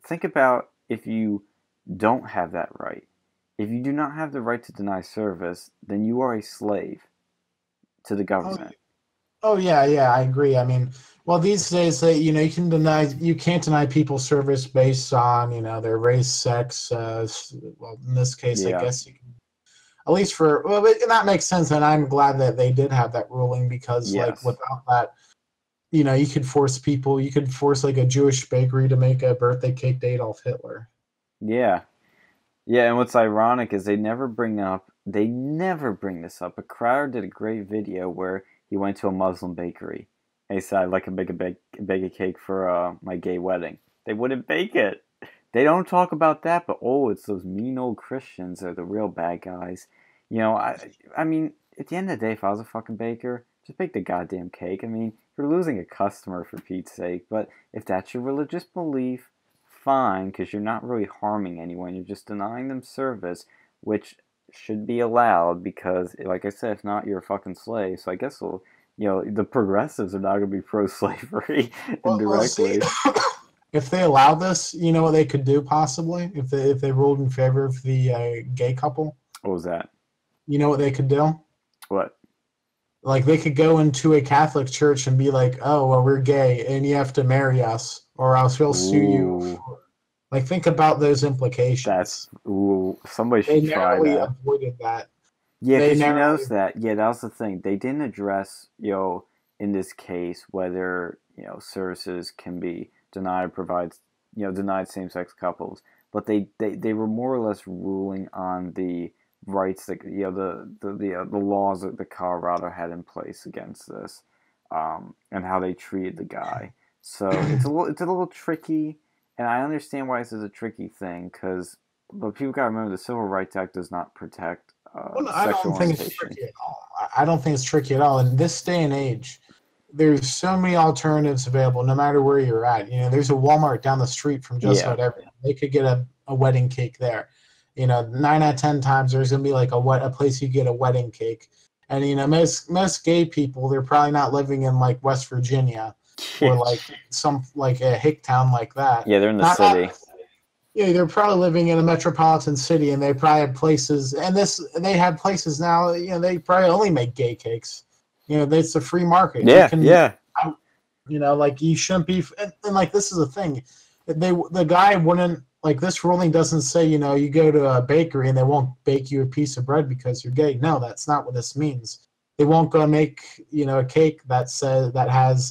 [SPEAKER 1] think about if you don't have that right. If you do not have the right to deny service, then you are a slave to the government.
[SPEAKER 2] Oh yeah, I agree. I mean, well, these days, you can't deny people service based on their race, sex. Well, in this case, I guess you can, at least and that makes sense. And I'm glad that they did have that ruling, because like without that, you could force like a Jewish bakery to make a birthday cake to Adolf Hitler.
[SPEAKER 1] Yeah. Yeah, and what's ironic is they never bring this up. But Crowder did a great video where he went to a Muslim bakery and he said, I'd like to bake a cake for my gay wedding. They wouldn't bake it. They don't talk about that, but it's those mean old Christians that are the real bad guys. I mean, at the end of the day, if I was a fucking baker, just bake the goddamn cake. I mean, you're losing a customer for Pete's sake, but if that's your religious belief, fine, because you're not really harming anyone. You're just denying them service, which should be allowed, because, like I said, if not, you're a fucking slave. So I guess the progressives are not going to be pro-slavery indirectly.
[SPEAKER 2] If they allow this, you know what they could do possibly if they ruled in favor of the gay couple.
[SPEAKER 1] What was that?
[SPEAKER 2] You know what they could do?
[SPEAKER 1] What?
[SPEAKER 2] Like they could go into a Catholic church and be like, "Oh, well, we're gay, and you have to marry us, or else we'll sue you." Like, think about those implications.
[SPEAKER 1] Somebody should try that.
[SPEAKER 2] They narrowly avoided that.
[SPEAKER 1] Yeah, because she knows that. Yeah, that was the thing. They didn't address, in this case, whether services can be denied same-sex couples, but they were more or less ruling on the rights that the laws that the Colorado had in place against this, and how they treated the guy. So it's a little tricky, and I understand why this is a tricky thing, but people gotta remember the Civil Rights Act does not protect sexual orientation.
[SPEAKER 2] I don't think it's tricky at all. In this day and age, there's so many alternatives available, no matter where you're at. There's a Walmart down the street from just about everything. They could get a wedding cake there. 9 out of 10 times there's gonna be like a place you get a wedding cake. And most gay people, they're probably not living in like West Virginia. or like some like a hick town like that.
[SPEAKER 1] Yeah, they're in the
[SPEAKER 2] Not
[SPEAKER 1] city.
[SPEAKER 2] Yeah, they're probably living in a metropolitan city, and they probably have places, and they have places now. They probably only make gay cakes. It's a free market. You
[SPEAKER 1] Yeah,
[SPEAKER 2] can,
[SPEAKER 1] yeah,
[SPEAKER 2] like you shouldn't be. And like this is the thing, the guy wouldn't like this ruling doesn't say you go to a bakery and they won't bake you a piece of bread because you're gay. No, that's not what this means. They won't go make a cake that has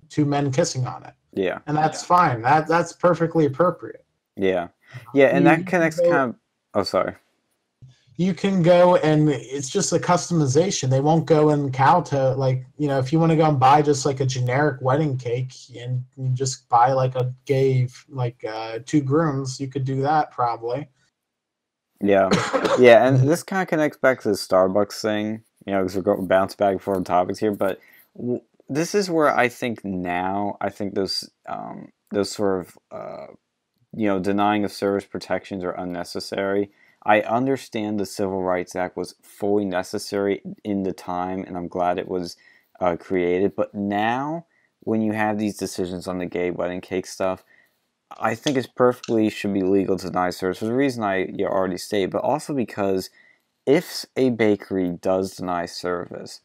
[SPEAKER 2] two men kissing on it,
[SPEAKER 1] yeah,
[SPEAKER 2] and that's fine. That's perfectly appropriate.
[SPEAKER 1] yeah, yeah, and that
[SPEAKER 2] You can
[SPEAKER 1] connects
[SPEAKER 2] go,
[SPEAKER 1] kind of. Oh, sorry.
[SPEAKER 2] you can go and it's just a customization. They won't go and kowtow like if you want to go and buy just like a generic wedding cake and you just buy like a gay like two grooms, you could do that probably.
[SPEAKER 1] Yeah, yeah, and this kind of connects back to the Starbucks thing, because we're going bounce back and forth on topics here. But this is where I think those sort of denying of service protections are unnecessary. I understand the Civil Rights Act was fully necessary in the time, and I'm glad it was created. But now, when you have these decisions on the gay wedding cake stuff, I think it's perfectly should be legal to deny service for the reason I already stated, but also because if a bakery does deny service,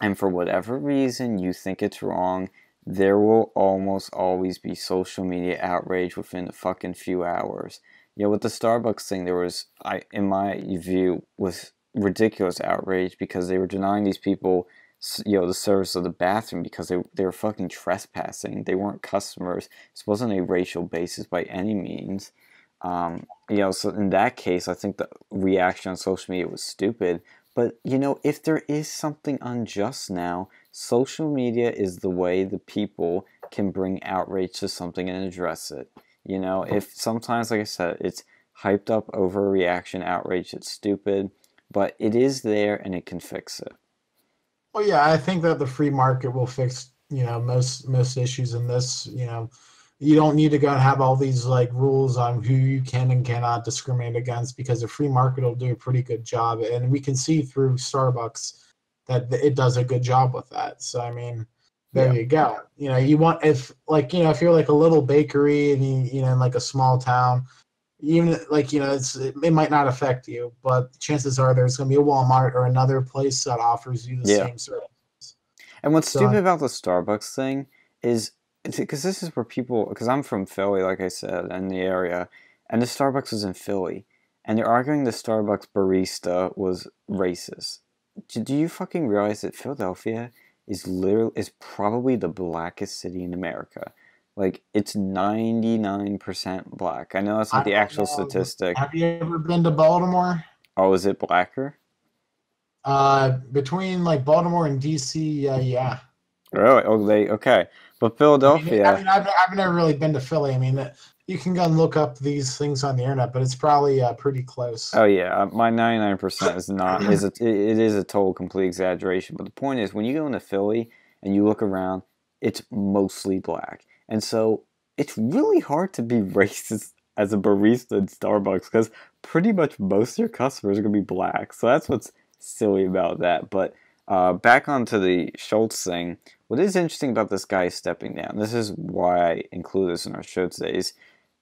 [SPEAKER 1] and for whatever reason you think it's wrong, there will almost always be social media outrage within a fucking few hours. With the Starbucks thing, there was, in my view, was ridiculous outrage because they were denying these people the service of the bathroom because they were fucking trespassing. They weren't customers. This wasn't a racial basis by any means. So in that case, I think the reaction on social media was stupid. But, if there is something unjust now, social media is the way the people can bring outrage to something and address it. If sometimes, like I said, it's hyped up overreaction, outrage, it's stupid, but it is there and it can fix it.
[SPEAKER 2] Well, yeah, I think that the free market will fix most issues in this. You don't need to go and have all these like rules on who you can and cannot discriminate against because the free market will do a pretty good job, and we can see through Starbucks that it does a good job with that. So I mean, there you go. You want if you're like a little bakery and in like a small town, even like it might not affect you, but chances are there's going to be a Walmart or another place that offers you the same service.
[SPEAKER 1] And what's stupid about the Starbucks thing is because this is where because I'm from Philly, like I said, in the area, and the Starbucks was in Philly, and they're arguing the Starbucks barista was racist. Do you fucking realize that Philadelphia is probably the blackest city in America? Like, it's 99% black. I know that's not the actual statistic.
[SPEAKER 2] Have you ever been to Baltimore?
[SPEAKER 1] Oh, is it blacker?
[SPEAKER 2] Between like Baltimore and DC, yeah.
[SPEAKER 1] Really? Okay. But Philadelphia.
[SPEAKER 2] I've never really been to Philly. I mean, you can go and look up these things on the internet, but it's probably pretty close.
[SPEAKER 1] Oh yeah, my 99% is not it is a total complete exaggeration. But the point is, when you go into Philly and you look around, it's mostly black, and so it's really hard to be racist as a barista in Starbucks because pretty much most of your customers are gonna be black. So that's what's silly about that. But back onto the Shultz thing. What is interesting about this guy stepping down, this is why I include this in our show today, is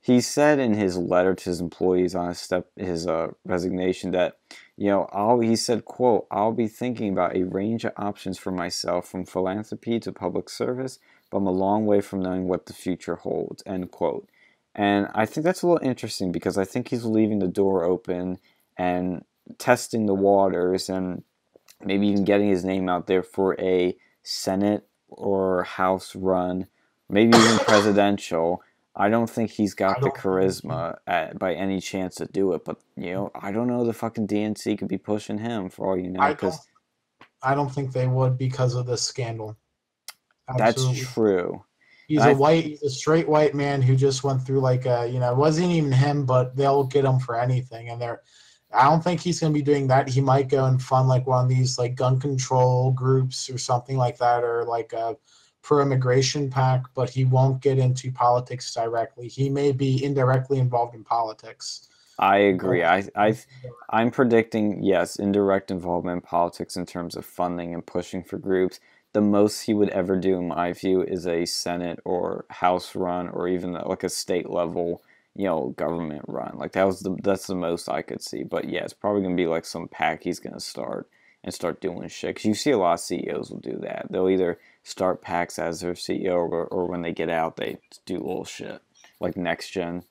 [SPEAKER 1] he said in his letter to his employees on his resignation that, he said, quote, "I'll be thinking about a range of options for myself from philanthropy to public service, but I'm a long way from knowing what the future holds," end quote. And I think that's a little interesting because I think he's leaving the door open and testing the waters and maybe even getting his name out there for a Senate or House run, maybe even presidential. I don't think he's got the charisma by any chance to do it, but I don't know. The fucking DNC could be pushing him for all you know. Because
[SPEAKER 2] I don't think they would because of this scandal. Absolutely.
[SPEAKER 1] That's true.
[SPEAKER 2] He's a straight white man who just went through like it wasn't even him, but they'll get him for anything, and I don't think he's going to be doing that. He might go and fund like one of these like gun control groups or something like that, or like a pro-immigration pack, but he won't get into politics directly. He may be indirectly involved in politics.
[SPEAKER 1] I agree. I'm predicting, yes, indirect involvement in politics in terms of funding and pushing for groups. the most he would ever do, in my view, is a Senate or House run, or even like a state level, government run. Like that's the most I could see. But yeah, it's probably gonna be like some pack he's gonna start doing shit. Cause you see a lot of CEOs will do that. They'll either start packs as their CEO, or when they get out, they do little shit like next gen.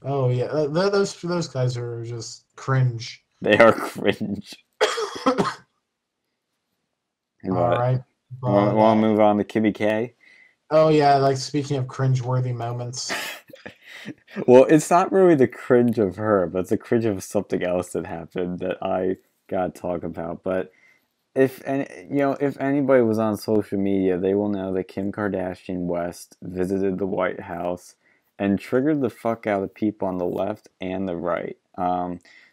[SPEAKER 2] Oh yeah, those guys are just cringe.
[SPEAKER 1] They are cringe.
[SPEAKER 2] All
[SPEAKER 1] But
[SPEAKER 2] right,
[SPEAKER 1] want
[SPEAKER 2] but
[SPEAKER 1] to move on to Kimmy K?
[SPEAKER 2] oh yeah, like speaking of cringe-worthy moments.
[SPEAKER 1] Well, it's not really the cringe of her, but it's the cringe of something else that happened that I gotta talk about. But if anybody was on social media, they will know that Kim Kardashian West visited the White House and triggered the fuck out of people on the left and the right.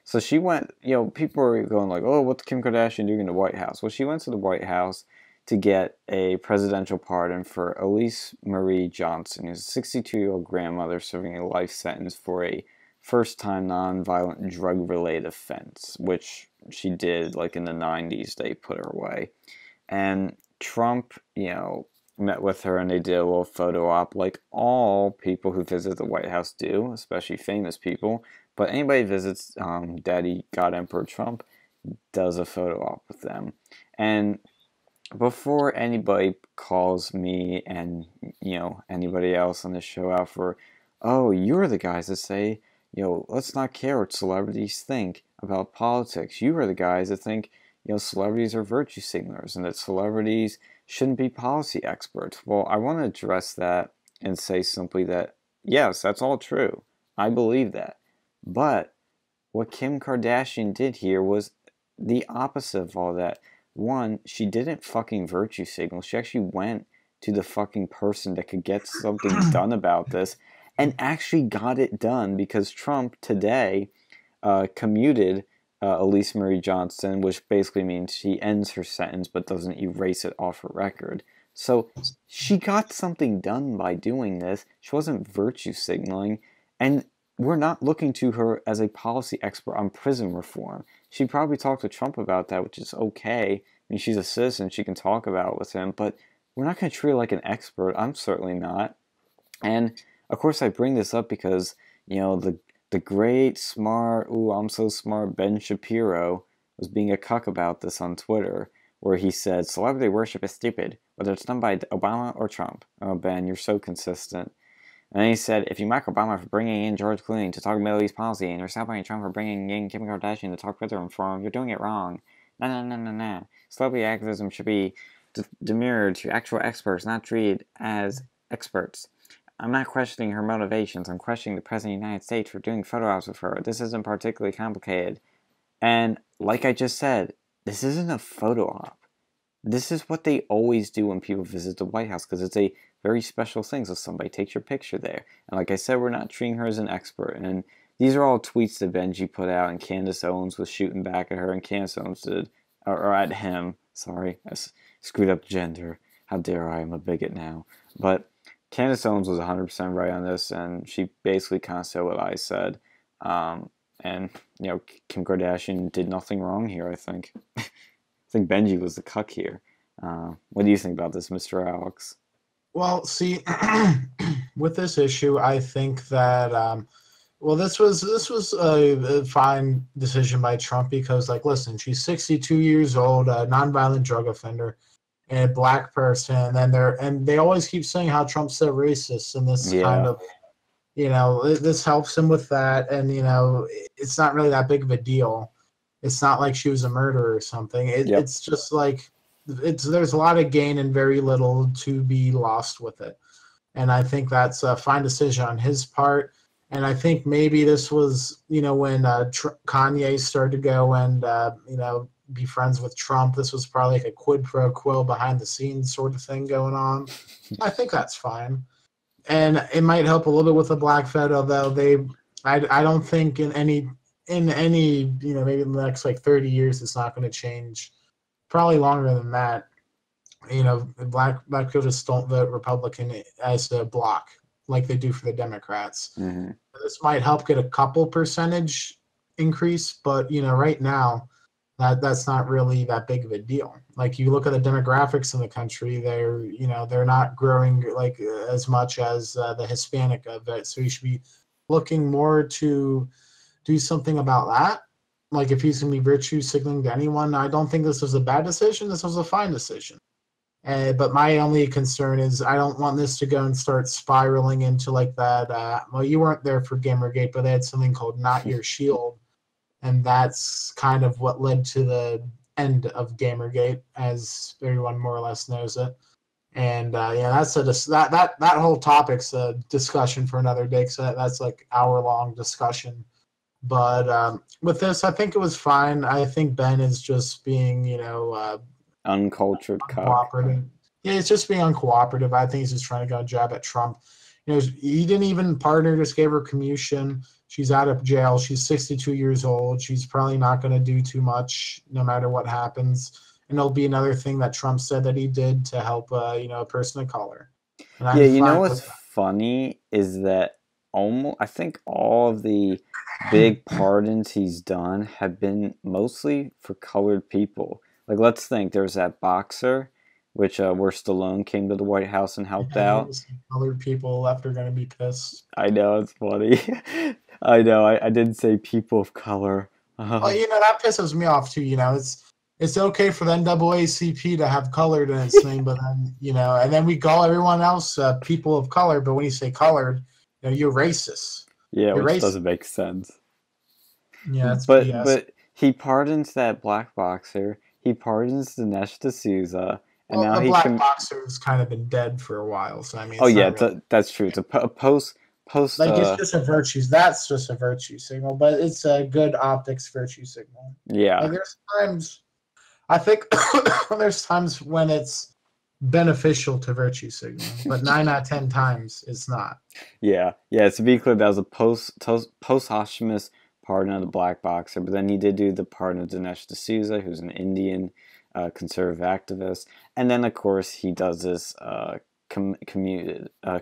[SPEAKER 1] So she went, people were going like, oh, what's Kim Kardashian doing in the White House? Well, she went to the White House to get a presidential pardon for Elise Marie Johnson, who's a 62-year-old grandmother serving a life sentence for a first-time non-violent drug-related offense, which she did like in the 90s. They put her away. And Trump, met with her and they did a little photo op like all people who visit the White House do, especially famous people. But anybody who visits Daddy God Emperor Trump does a photo op with them. And before anybody calls me and anybody else on the show out for, oh, you're the guys that say, let's not care what celebrities think about politics. You are the guys that think, celebrities are virtue signalers and that celebrities shouldn't be policy experts. Well, I want to address that and say simply that, yes, that's all true. I believe that. But what Kim Kardashian did here was the opposite of all that. One, she didn't fucking virtue signal. She actually went to the fucking person that could get something done about this and actually got it done, because Trump today commuted Elise Marie Johnson, which basically means she ends her sentence but doesn't erase it off her record. So she got something done by doing this. She wasn't virtue signaling, and we're not looking to her as a policy expert on prison reform. She probably talked to Trump about that, which is okay. I mean, she's a citizen. She can talk about it with him, but we're not going to treat her like an expert. I'm certainly not. And, of course, I bring this up because, the great, smart, ooh, I'm so smart, Ben Shapiro was being a cuck about this on Twitter, where he said, celebrity worship is stupid, whether it's done by Obama or Trump. Oh, Ben, you're so consistent. And then he said, if you mock Obama for bringing in George Clooney to talk Middle East policy, and you're celebrating Trump for bringing in Kim Kardashian to talk Twitter reform, you're doing it wrong. No. Celebrity activism should be demurred to actual experts, not treated as experts. I'm not questioning her motivations. I'm questioning the President of the United States for doing photo ops with her. This isn't particularly complicated. And like I just said, this isn't a photo op. This is what they always do when people visit the White House, because it's a very special thing. So somebody takes your picture there. And like I said, we're not treating her as an expert. And these are all tweets that Benji put out, and Candace Owens was shooting back at her, and Candace Owens did, or at him. Sorry, I screwed up gender. How dare I? I'm a bigot now. But Candace Owens was 100% right on this, and she basically kind of said what I said. And, Kim Kardashian did nothing wrong here, I think. I think Benji was the cuck here. What do you think about this, Mr. Alex?
[SPEAKER 2] Well, see, with this issue, I think that this was a fine decision by Trump, because, like, listen, she's 62 years old, a nonviolent drug offender, and a black person, and they always keep saying how Trump's so racist, and this kind of, this helps him with that, and it's not really that big of a deal. It's not like she was a murderer or something. It's just like there's a lot of gain and very little to be lost with it. And I think that's a fine decision on his part. And I think maybe this was, when Kanye started to go and, be friends with Trump, this was probably like a quid pro quo behind the scenes sort of thing going on. I think that's fine. And it might help a little bit with the black photo, though. I don't think in any, maybe in the next like 30 years, it's not going to change. Probably longer than that. Black people just don't vote Republican as a block like they do for the Democrats. Mm-hmm. This might help get a couple percentage increase, but right now, that's not really that big of a deal. Like you look at the demographics in the country, they're not growing like as much as the Hispanic of it. So you should be looking more to do something about that. Like if he's going to be virtue signaling to anyone, I don't think this was a bad decision. This was a fine decision. But my only concern is I don't want this to go and start spiraling into like that. Well, you weren't there for Gamergate, but they had something called Not Your Shield, and that's kind of what led to the end of Gamergate, as everyone more or less knows it. And that's that whole topic's a discussion for another day. So that's like hour-long discussion. But with this, I think it was fine. I think Ben is just being,
[SPEAKER 1] Uncultured cock.
[SPEAKER 2] uncooperative. Yeah, it's just being uncooperative. I think he's just trying to go and jab at Trump. He didn't even partner, just gave her commutation. She's out of jail. She's 62 years old. She's probably not going to do too much no matter what happens. And it'll be another thing that Trump said that he did to help, a person of color.
[SPEAKER 1] Yeah, you know what's funny is that I think all of the big pardons he's done have been mostly for colored people. Like, let's think, there's that boxer, which where Stallone came to the White House and helped out.
[SPEAKER 2] Colored people left are going to be pissed.
[SPEAKER 1] I know, it's funny. I know, I didn't say people of color.
[SPEAKER 2] Well, that pisses me off too. It's okay for the NAACP to have colored in its name, but then, and then we call everyone else people of color. But when you say colored, you're racist.
[SPEAKER 1] Yeah, which doesn't make sense.
[SPEAKER 2] Yeah, it's
[SPEAKER 1] but
[SPEAKER 2] BS.
[SPEAKER 1] But he pardons that black boxer. He pardons Dinesh D'Souza. And now
[SPEAKER 2] the black boxer's kind of been dead for a while. So I mean,
[SPEAKER 1] that's true. It's a post.
[SPEAKER 2] Like it's just a virtue. That's just a virtue signal, but it's a good optics virtue signal.
[SPEAKER 1] Yeah.
[SPEAKER 2] Like there's times, I think, there's times when it's beneficial to virtue signal, but 9 out of 10 times it's not.
[SPEAKER 1] Yeah. To be clear, that was a posthumous pardon of the black boxer, but then he did do the pardon of Dinesh D'Souza, who's an Indian conservative activist, and then of course he does this commutation. I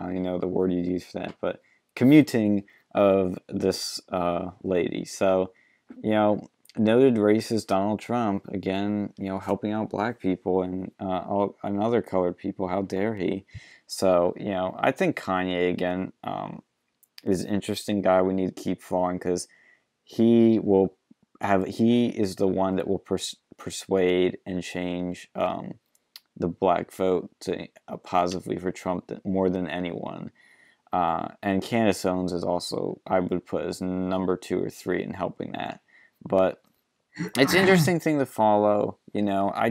[SPEAKER 1] don't even know the word you'd use for that, but commuting of this lady. So, noted racist Donald Trump again, helping out black people and other colored people. How dare he? So, I think Kanye again is an interesting guy we need to keep following because he is the one that will persuade and change the black vote to positively for Trump more than anyone. And Candace Owens is also, I would put as number 2 or 3 in helping that. But it's an interesting thing to follow. The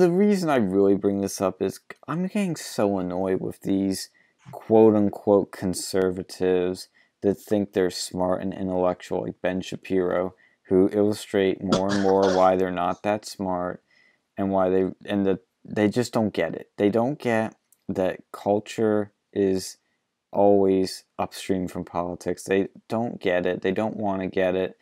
[SPEAKER 1] reason I really bring this up is I'm getting so annoyed with these quote-unquote conservatives that think they're smart and intellectual, like Ben Shapiro, who illustrate more and more why they're not that smart and why they just don't get it. They don't get that culture is always upstream from politics. They don't get it. They don't want to get it.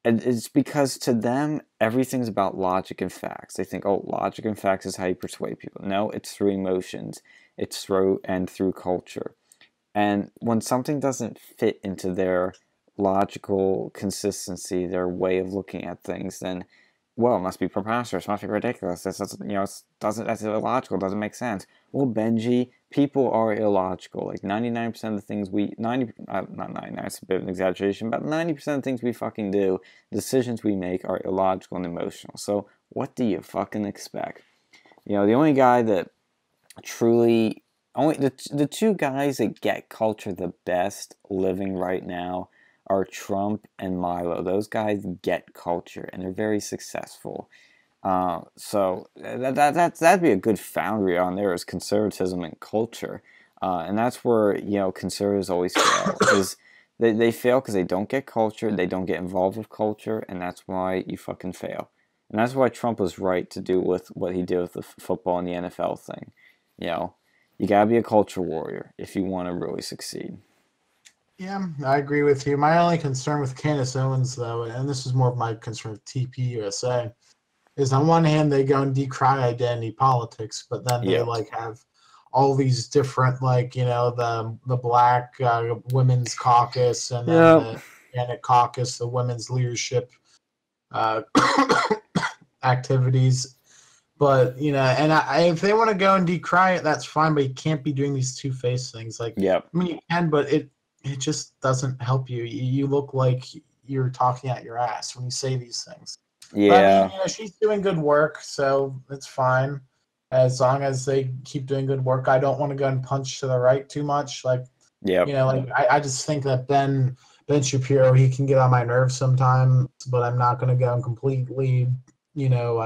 [SPEAKER 1] And it's because to them, everything's about logic and facts. They think, logic and facts is how you persuade people. No, it's through emotions. It's through culture. And when something doesn't fit into their logical consistency, their way of looking at things, then, it must be preposterous, must be ridiculous. That's illogical, doesn't make sense. Well, Benji, people are illogical. Like 99% of the things not 99, it's a bit of an exaggeration, but 90% of the things we fucking do, decisions we make are illogical and emotional. So what do you fucking expect? The only guy that truly, the 2 guys that get culture the best living right now are Trump and Milo. Those guys get culture, and they're very successful. So that'd be a good foundry on there is conservatism and culture. And that's where, conservatives always fail. Because they fail because they don't get culture, they don't get involved with culture, and that's why you fucking fail. And that's why Trump was right to do with what he did with the football and the NFL thing. You gotta be a culture warrior if you want to really succeed.
[SPEAKER 2] Yeah, I agree with you. My only concern with Candace Owens, though, and this is more of my concern with TPUSA, is on one hand they go and decry identity politics, but then they have all these different the Black Women's Caucus and then Organic Caucus, the women's leadership uh, activities. But and if they want to go and decry it, that's fine. But you can't be doing these two-faced things. Like,
[SPEAKER 1] Yep.
[SPEAKER 2] I mean, you can, but it just doesn't help you. You look like you're talking out your ass when you say these things.
[SPEAKER 1] Yeah.
[SPEAKER 2] But I mean, she's doing good work, so it's fine as long as they keep doing good work. I don't want to go and punch to the right too much. Like,
[SPEAKER 1] Yep.
[SPEAKER 2] like I just think that Ben Shapiro, he can get on my nerves sometimes, but I'm not going to go and completely,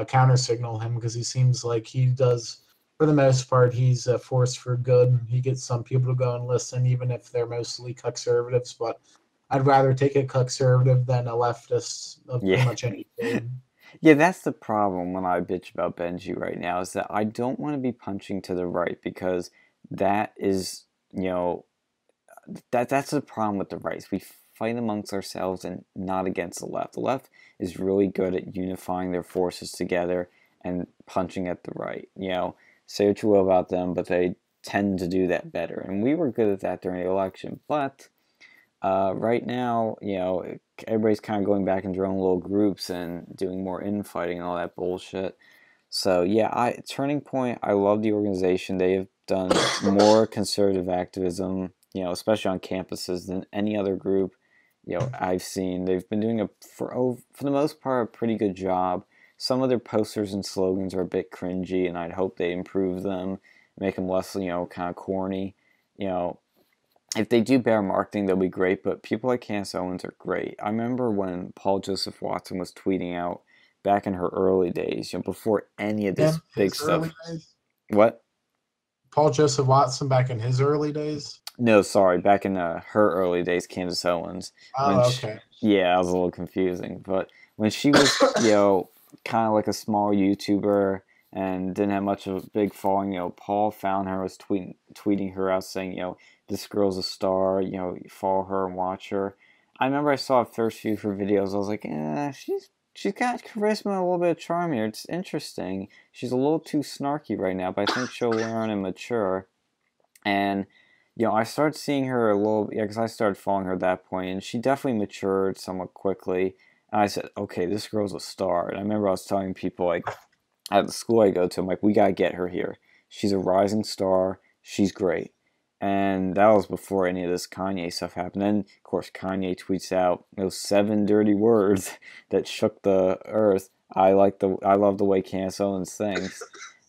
[SPEAKER 2] counter signal him because he seems like he does, for the most part, he's a force for good. He gets some people to go and listen, even if they're mostly conservatives, but I'd rather take a conservative than a leftist of pretty much any shade.
[SPEAKER 1] Yeah, that's the problem when I bitch about Benji right now, is that I don't want to be punching to the right, because that is, that's the problem with the right. We fight amongst ourselves and not against the left. The left is really good at unifying their forces together and punching at the right. Say what you will about them, but they tend to do that better. And we were good at that during the election. But right now, everybody's kind of going back into their own little groups and doing more infighting and all that bullshit. So yeah, Turning Point, I love the organization. They have done more conservative activism, especially on campuses, than any other group I've seen. They've been doing for the most part, a pretty good job. Some of their posters and slogans are a bit cringy, and I'd hope they improve them, make them less, kind of corny. If they do better marketing, they'll be great, but people like Candace Owens are great. I remember when Paul Joseph Watson was tweeting out back in her early days, before any of this big stuff. What?
[SPEAKER 2] Paul Joseph Watson back in his early days?
[SPEAKER 1] No, sorry, back in her early days, Candace Owens.
[SPEAKER 2] Oh, okay.
[SPEAKER 1] Yeah, I was a little confusing, but when she was, kind of like a small YouTuber and didn't have much of a big following, Paul found her, was tweeting her out saying, this girl's a star, follow her and watch her. I remember I saw a first few of her videos. I was like, she's got charisma, a little bit of charm here. It's interesting. She's a little too snarky right now, but I think she'll learn and mature. And, I started seeing her a little, because I started following her at that point, and she definitely matured somewhat quickly. And I said, okay, this girl's a star. And I remember I was telling people, like, at the school I go to, I'm like, we gotta get her here. She's a rising star. She's great. And that was before any of this Kanye stuff happened. Then, of course, Kanye tweets out those 7 dirty words that shook the earth. I love the way Candace Owens sings.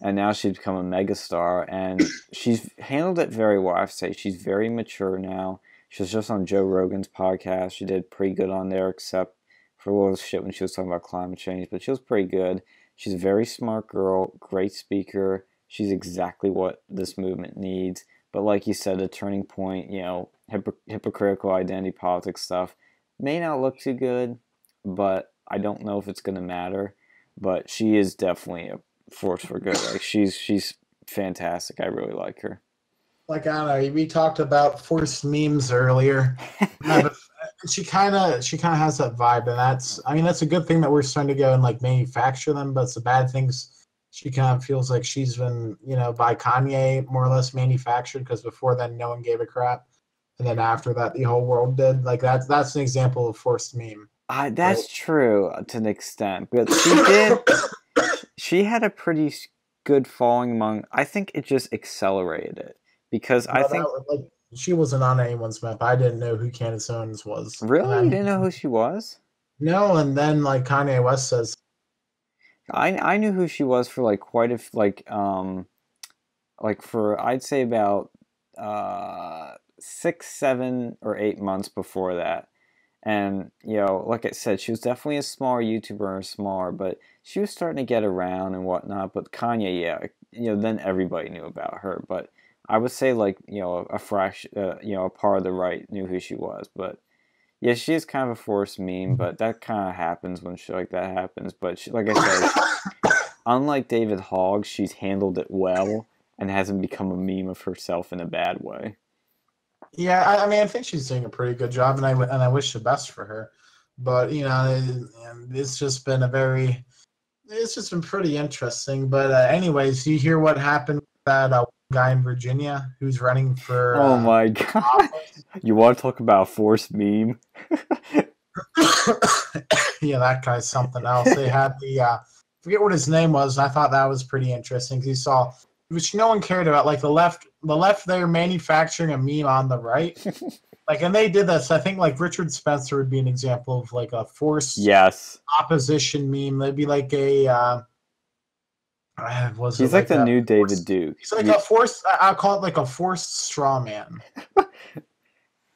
[SPEAKER 1] And now she's become a megastar, and she's handled it very well. I have to say, she's very mature now. She was just on Joe Rogan's podcast. She did pretty good on there, except for a little shit when she was talking about climate change. But she was pretty good. She's a very smart girl, great speaker. She's exactly what this movement needs. But like you said, a Turning Point, hypocritical identity politics stuff may not look too good, but I don't know if it's going to matter. But she is definitely a force for good. Like, she's fantastic. I really like her.
[SPEAKER 2] Like, I don't know, we talked about forced memes earlier. But she kind of has that vibe, and that's a good thing that we're starting to go and like manufacture them. But it's the bad things. She kind of feels like she's been, by Kanye more or less manufactured, because before then no one gave a crap, and then after that the whole world did. Like, that's an example of forced meme.
[SPEAKER 1] That's true to an extent, but she did. She had a pretty good following among. I think it just accelerated it, because I think
[SPEAKER 2] she wasn't on anyone's map. I didn't know who Candace Owens was.
[SPEAKER 1] Really, you didn't know who she was?
[SPEAKER 2] No, and then like Kanye West says.
[SPEAKER 1] I knew who she was for like quite a for I'd say about 6, 7, or 8 months before that. And, like I said, she was definitely a smaller YouTuber, but she was starting to get around and whatnot. But Kanye, then everybody knew about her. But I would say, like, a fraction, a part of the right knew who she was. But yeah, she is kind of a forced meme, but that kind of happens when shit like that happens. But like I said, unlike David Hogg, she's handled it well and hasn't become a meme of herself in a bad way.
[SPEAKER 2] Yeah, I mean, I think she's doing a pretty good job, and I wish the best for her. But it's just been pretty interesting. But anyways, you hear what happened with that guy in Virginia who's running for?
[SPEAKER 1] Oh my god! You want to talk about a forced meme?
[SPEAKER 2] Yeah, that guy's something else. They had the forget what his name was, and I thought that was pretty interesting. 'Cause you saw, which no one cared about, like the left. The left, they're manufacturing a meme on the right, like, and they did this. I think like Richard Spencer would be an example of like a forced
[SPEAKER 1] Yes.
[SPEAKER 2] opposition meme. They'd be like a was it
[SPEAKER 1] He's like
[SPEAKER 2] like
[SPEAKER 1] the
[SPEAKER 2] a
[SPEAKER 1] new David
[SPEAKER 2] forced,
[SPEAKER 1] Duke.
[SPEAKER 2] he's like a forced. I'll call it like a forced straw man.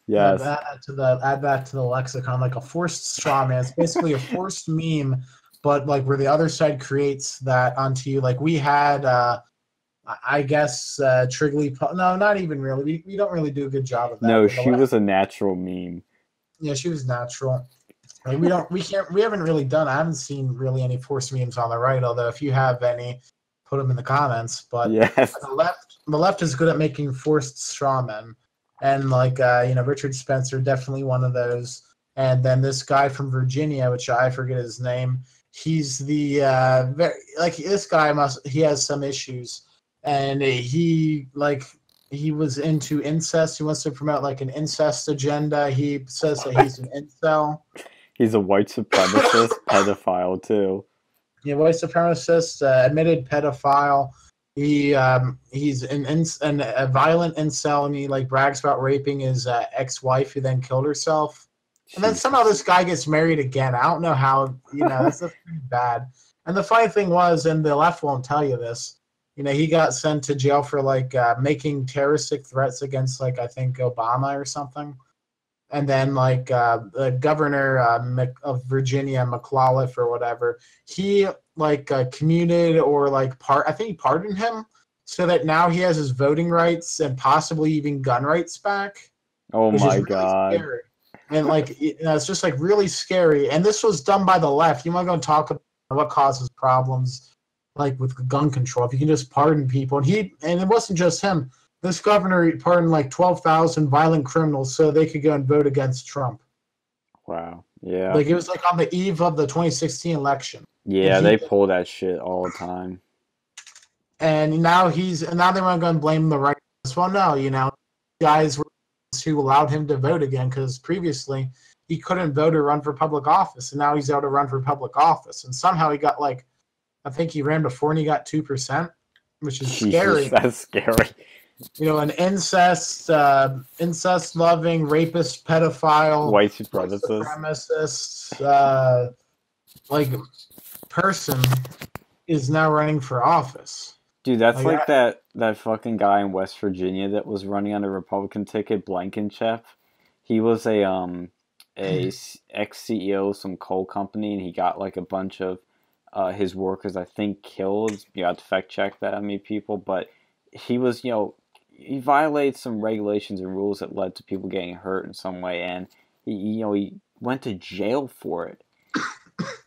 [SPEAKER 1] Yes.
[SPEAKER 2] Add that to the lexicon, like a forced straw man. It's basically a forced meme, but like where the other side creates that onto you. Like we had, I guess, Trigley. No, not even really. We don't really do a good job of that.
[SPEAKER 1] No,
[SPEAKER 2] But the
[SPEAKER 1] she
[SPEAKER 2] left,
[SPEAKER 1] was a natural meme.
[SPEAKER 2] yeah, she was natural. Like we haven't really done. I haven't seen really any forced memes on the right. Although if you have any, put them in the comments. But
[SPEAKER 1] Yes.
[SPEAKER 2] the left is good at making forced straw men. And like Richard Spencer, definitely one of those. And then this guy from Virginia, which I forget his name, he's the this guy he has some issues, and he was into incest. He wants to promote like an incest agenda. He says that he's an incel.
[SPEAKER 1] He's a white supremacist pedophile too.
[SPEAKER 2] Yeah, white supremacist, admitted pedophile. He's a violent incel, and he like brags about raping his ex-wife who then killed herself. And then somehow this guy gets married again. I don't know how. That's pretty bad. And the funny thing was, and the left won't tell you this. He got sent to jail for like making terroristic threats against like I think Obama or something. And then like the governor of Virginia, McAuliffe or whatever, he like commuted or like I think he pardoned him, so that now he has his voting rights and possibly even gun rights back.
[SPEAKER 1] Oh
[SPEAKER 2] which
[SPEAKER 1] my
[SPEAKER 2] is really
[SPEAKER 1] God.
[SPEAKER 2] scary. And like it's just like really scary. And this was done by the left. You might go talk about what causes problems like with gun control. If you can just pardon people, and it wasn't just him. This governor pardoned like 12,000 violent criminals so they could go and vote against Trump.
[SPEAKER 1] Wow. Yeah.
[SPEAKER 2] Like it was like on the eve of the 2016 election.
[SPEAKER 1] Yeah, they pull that shit all the time.
[SPEAKER 2] And now they want to go and blame the right. Well, no, guys were who allowed him to vote again because previously he couldn't vote or run for public office, and now he's able to run for public office. And somehow he got I think he ran before and he got 2%, which is scary.
[SPEAKER 1] That's scary.
[SPEAKER 2] An incest-loving, rapist, pedophile,
[SPEAKER 1] white supremacist,
[SPEAKER 2] person is now running for office.
[SPEAKER 1] Dude, that's like that fucking guy in West Virginia that was running on a Republican ticket, Blankenship. He was a ex-CEO of some coal company, and he got like a bunch of his workers, I think, killed. You have to fact check that on me, people, but he was, he violated some regulations and rules that led to people getting hurt in some way, and he went to jail for it.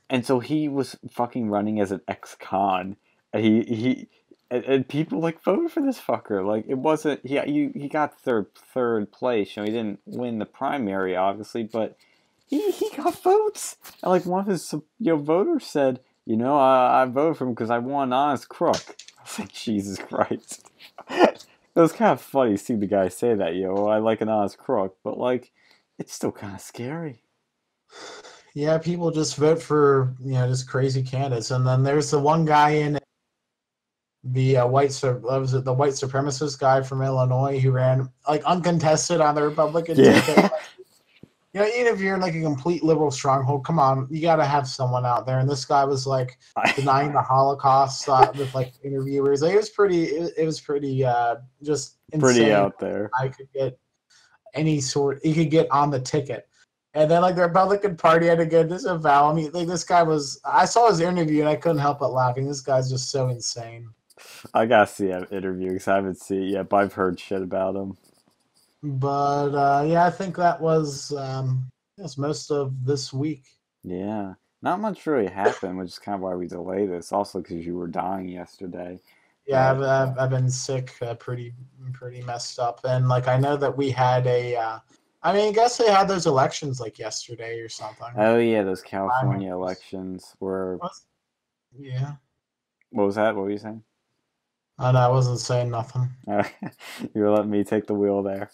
[SPEAKER 1] And so he was fucking running as an ex-con, and and people like voted for this fucker. Like it wasn't he got third place. He didn't win the primary, obviously, but he got votes. And like one of his voters said, I voted for him because I want an honest crook. I was like, Jesus Christ. It was kind of funny to see the guy say that, I like an honest crook, but like, it's still kind of scary.
[SPEAKER 2] Yeah, people just vote for just crazy candidates, and then there's the one guy in the white supremacist guy from Illinois who ran like uncontested on the Republican ticket. Even if you're in like a complete liberal stronghold, come on, you got to have someone out there. And this guy was like denying the Holocaust with like interviewers. Like, it was pretty just insane.
[SPEAKER 1] Pretty out there.
[SPEAKER 2] I could get he could get on the ticket. And then like the Republican Party had to go disavow him. Like this guy I saw his interview and I couldn't help but laughing. This guy's just so insane.
[SPEAKER 1] I gotta see that interview because I haven't seen it yet, but I've heard shit about him.
[SPEAKER 2] But I think that was most of this week.
[SPEAKER 1] Yeah, not much really happened, which is kind of why we delayed this. Also, because you were dying yesterday.
[SPEAKER 2] Yeah, I've been sick, pretty messed up, and like I know that we had I guess they had those elections like yesterday or something.
[SPEAKER 1] Oh yeah, those California elections were.
[SPEAKER 2] Yeah.
[SPEAKER 1] What was that? What were you saying?
[SPEAKER 2] Oh, no, I wasn't saying nothing.
[SPEAKER 1] You were letting me take the wheel there.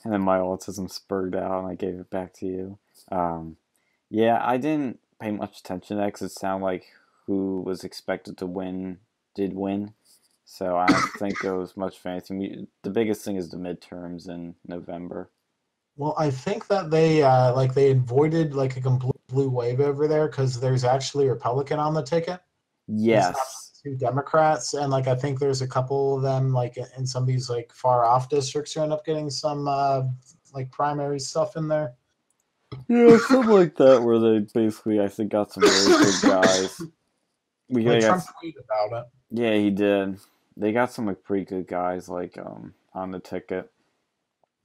[SPEAKER 1] And then my autism spurred out and I gave it back to you. Yeah, I didn't pay much attention to that because it sounded like who was expected to win did win. So I don't think there was much fancy. The biggest thing is the midterms in November.
[SPEAKER 2] Well, I think that they avoided like a complete blue wave over there because there's actually a Republican on the ticket. It's not
[SPEAKER 1] Yes.
[SPEAKER 2] two Democrats, and like I think there's a couple of them like in some of these like far off districts who end up getting some like primary stuff in there.
[SPEAKER 1] Yeah, something like that where they basically, I think, got some really good guys.
[SPEAKER 2] Like
[SPEAKER 1] Got,
[SPEAKER 2] Trump tweeted about it.
[SPEAKER 1] yeah, he did. They got some like pretty good guys like on the ticket.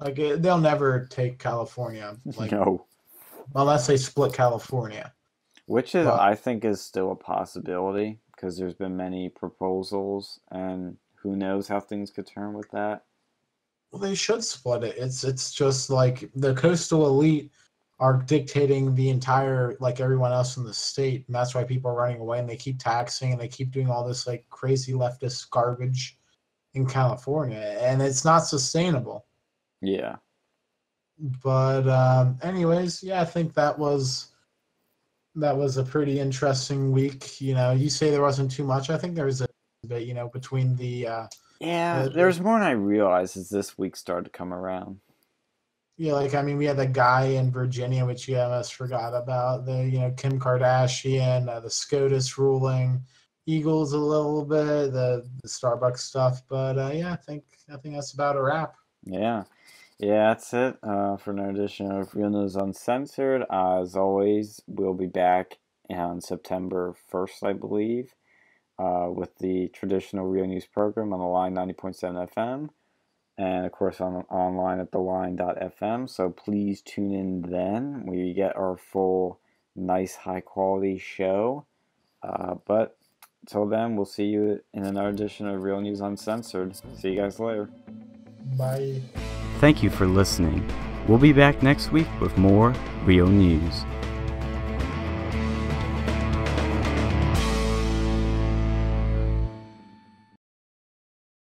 [SPEAKER 2] Like they'll never take California, like
[SPEAKER 1] No.
[SPEAKER 2] unless they split California.
[SPEAKER 1] Which is,
[SPEAKER 2] But
[SPEAKER 1] I think, is still a possibility because there's been many proposals, and who knows how things could turn with that.
[SPEAKER 2] well, they should split it. It's just like the coastal elite are dictating the entire like everyone else in the state, and that's why people are running away and they keep taxing and they keep doing all this like crazy leftist garbage in California, and it's not sustainable.
[SPEAKER 1] Yeah.
[SPEAKER 2] But anyways, yeah, I think that was a pretty interesting week. You know, you say there wasn't too much. I think there was a bit, you know, between the
[SPEAKER 1] Yeah, there's more than I realized as this week started to come around.
[SPEAKER 2] yeah, like I mean, we had the guy in Virginia, which you almost forgot about. The Kim Kardashian, the SCOTUS ruling, Eagles a little bit, the Starbucks stuff. But yeah, I think that's about a wrap.
[SPEAKER 1] Yeah. Yeah, that's it for another edition of Real News Uncensored. As always, we'll be back on September 1st, I believe, with the traditional Real News program on the Line 90.7 FM. And, of course, online at theline.fm. So please tune in then. We get our full, nice, high-quality show. But until then, we'll see you in another edition of Real News Uncensored. See you guys later.
[SPEAKER 2] Bye.
[SPEAKER 1] Thank you for listening. We'll be back next week with more Real News.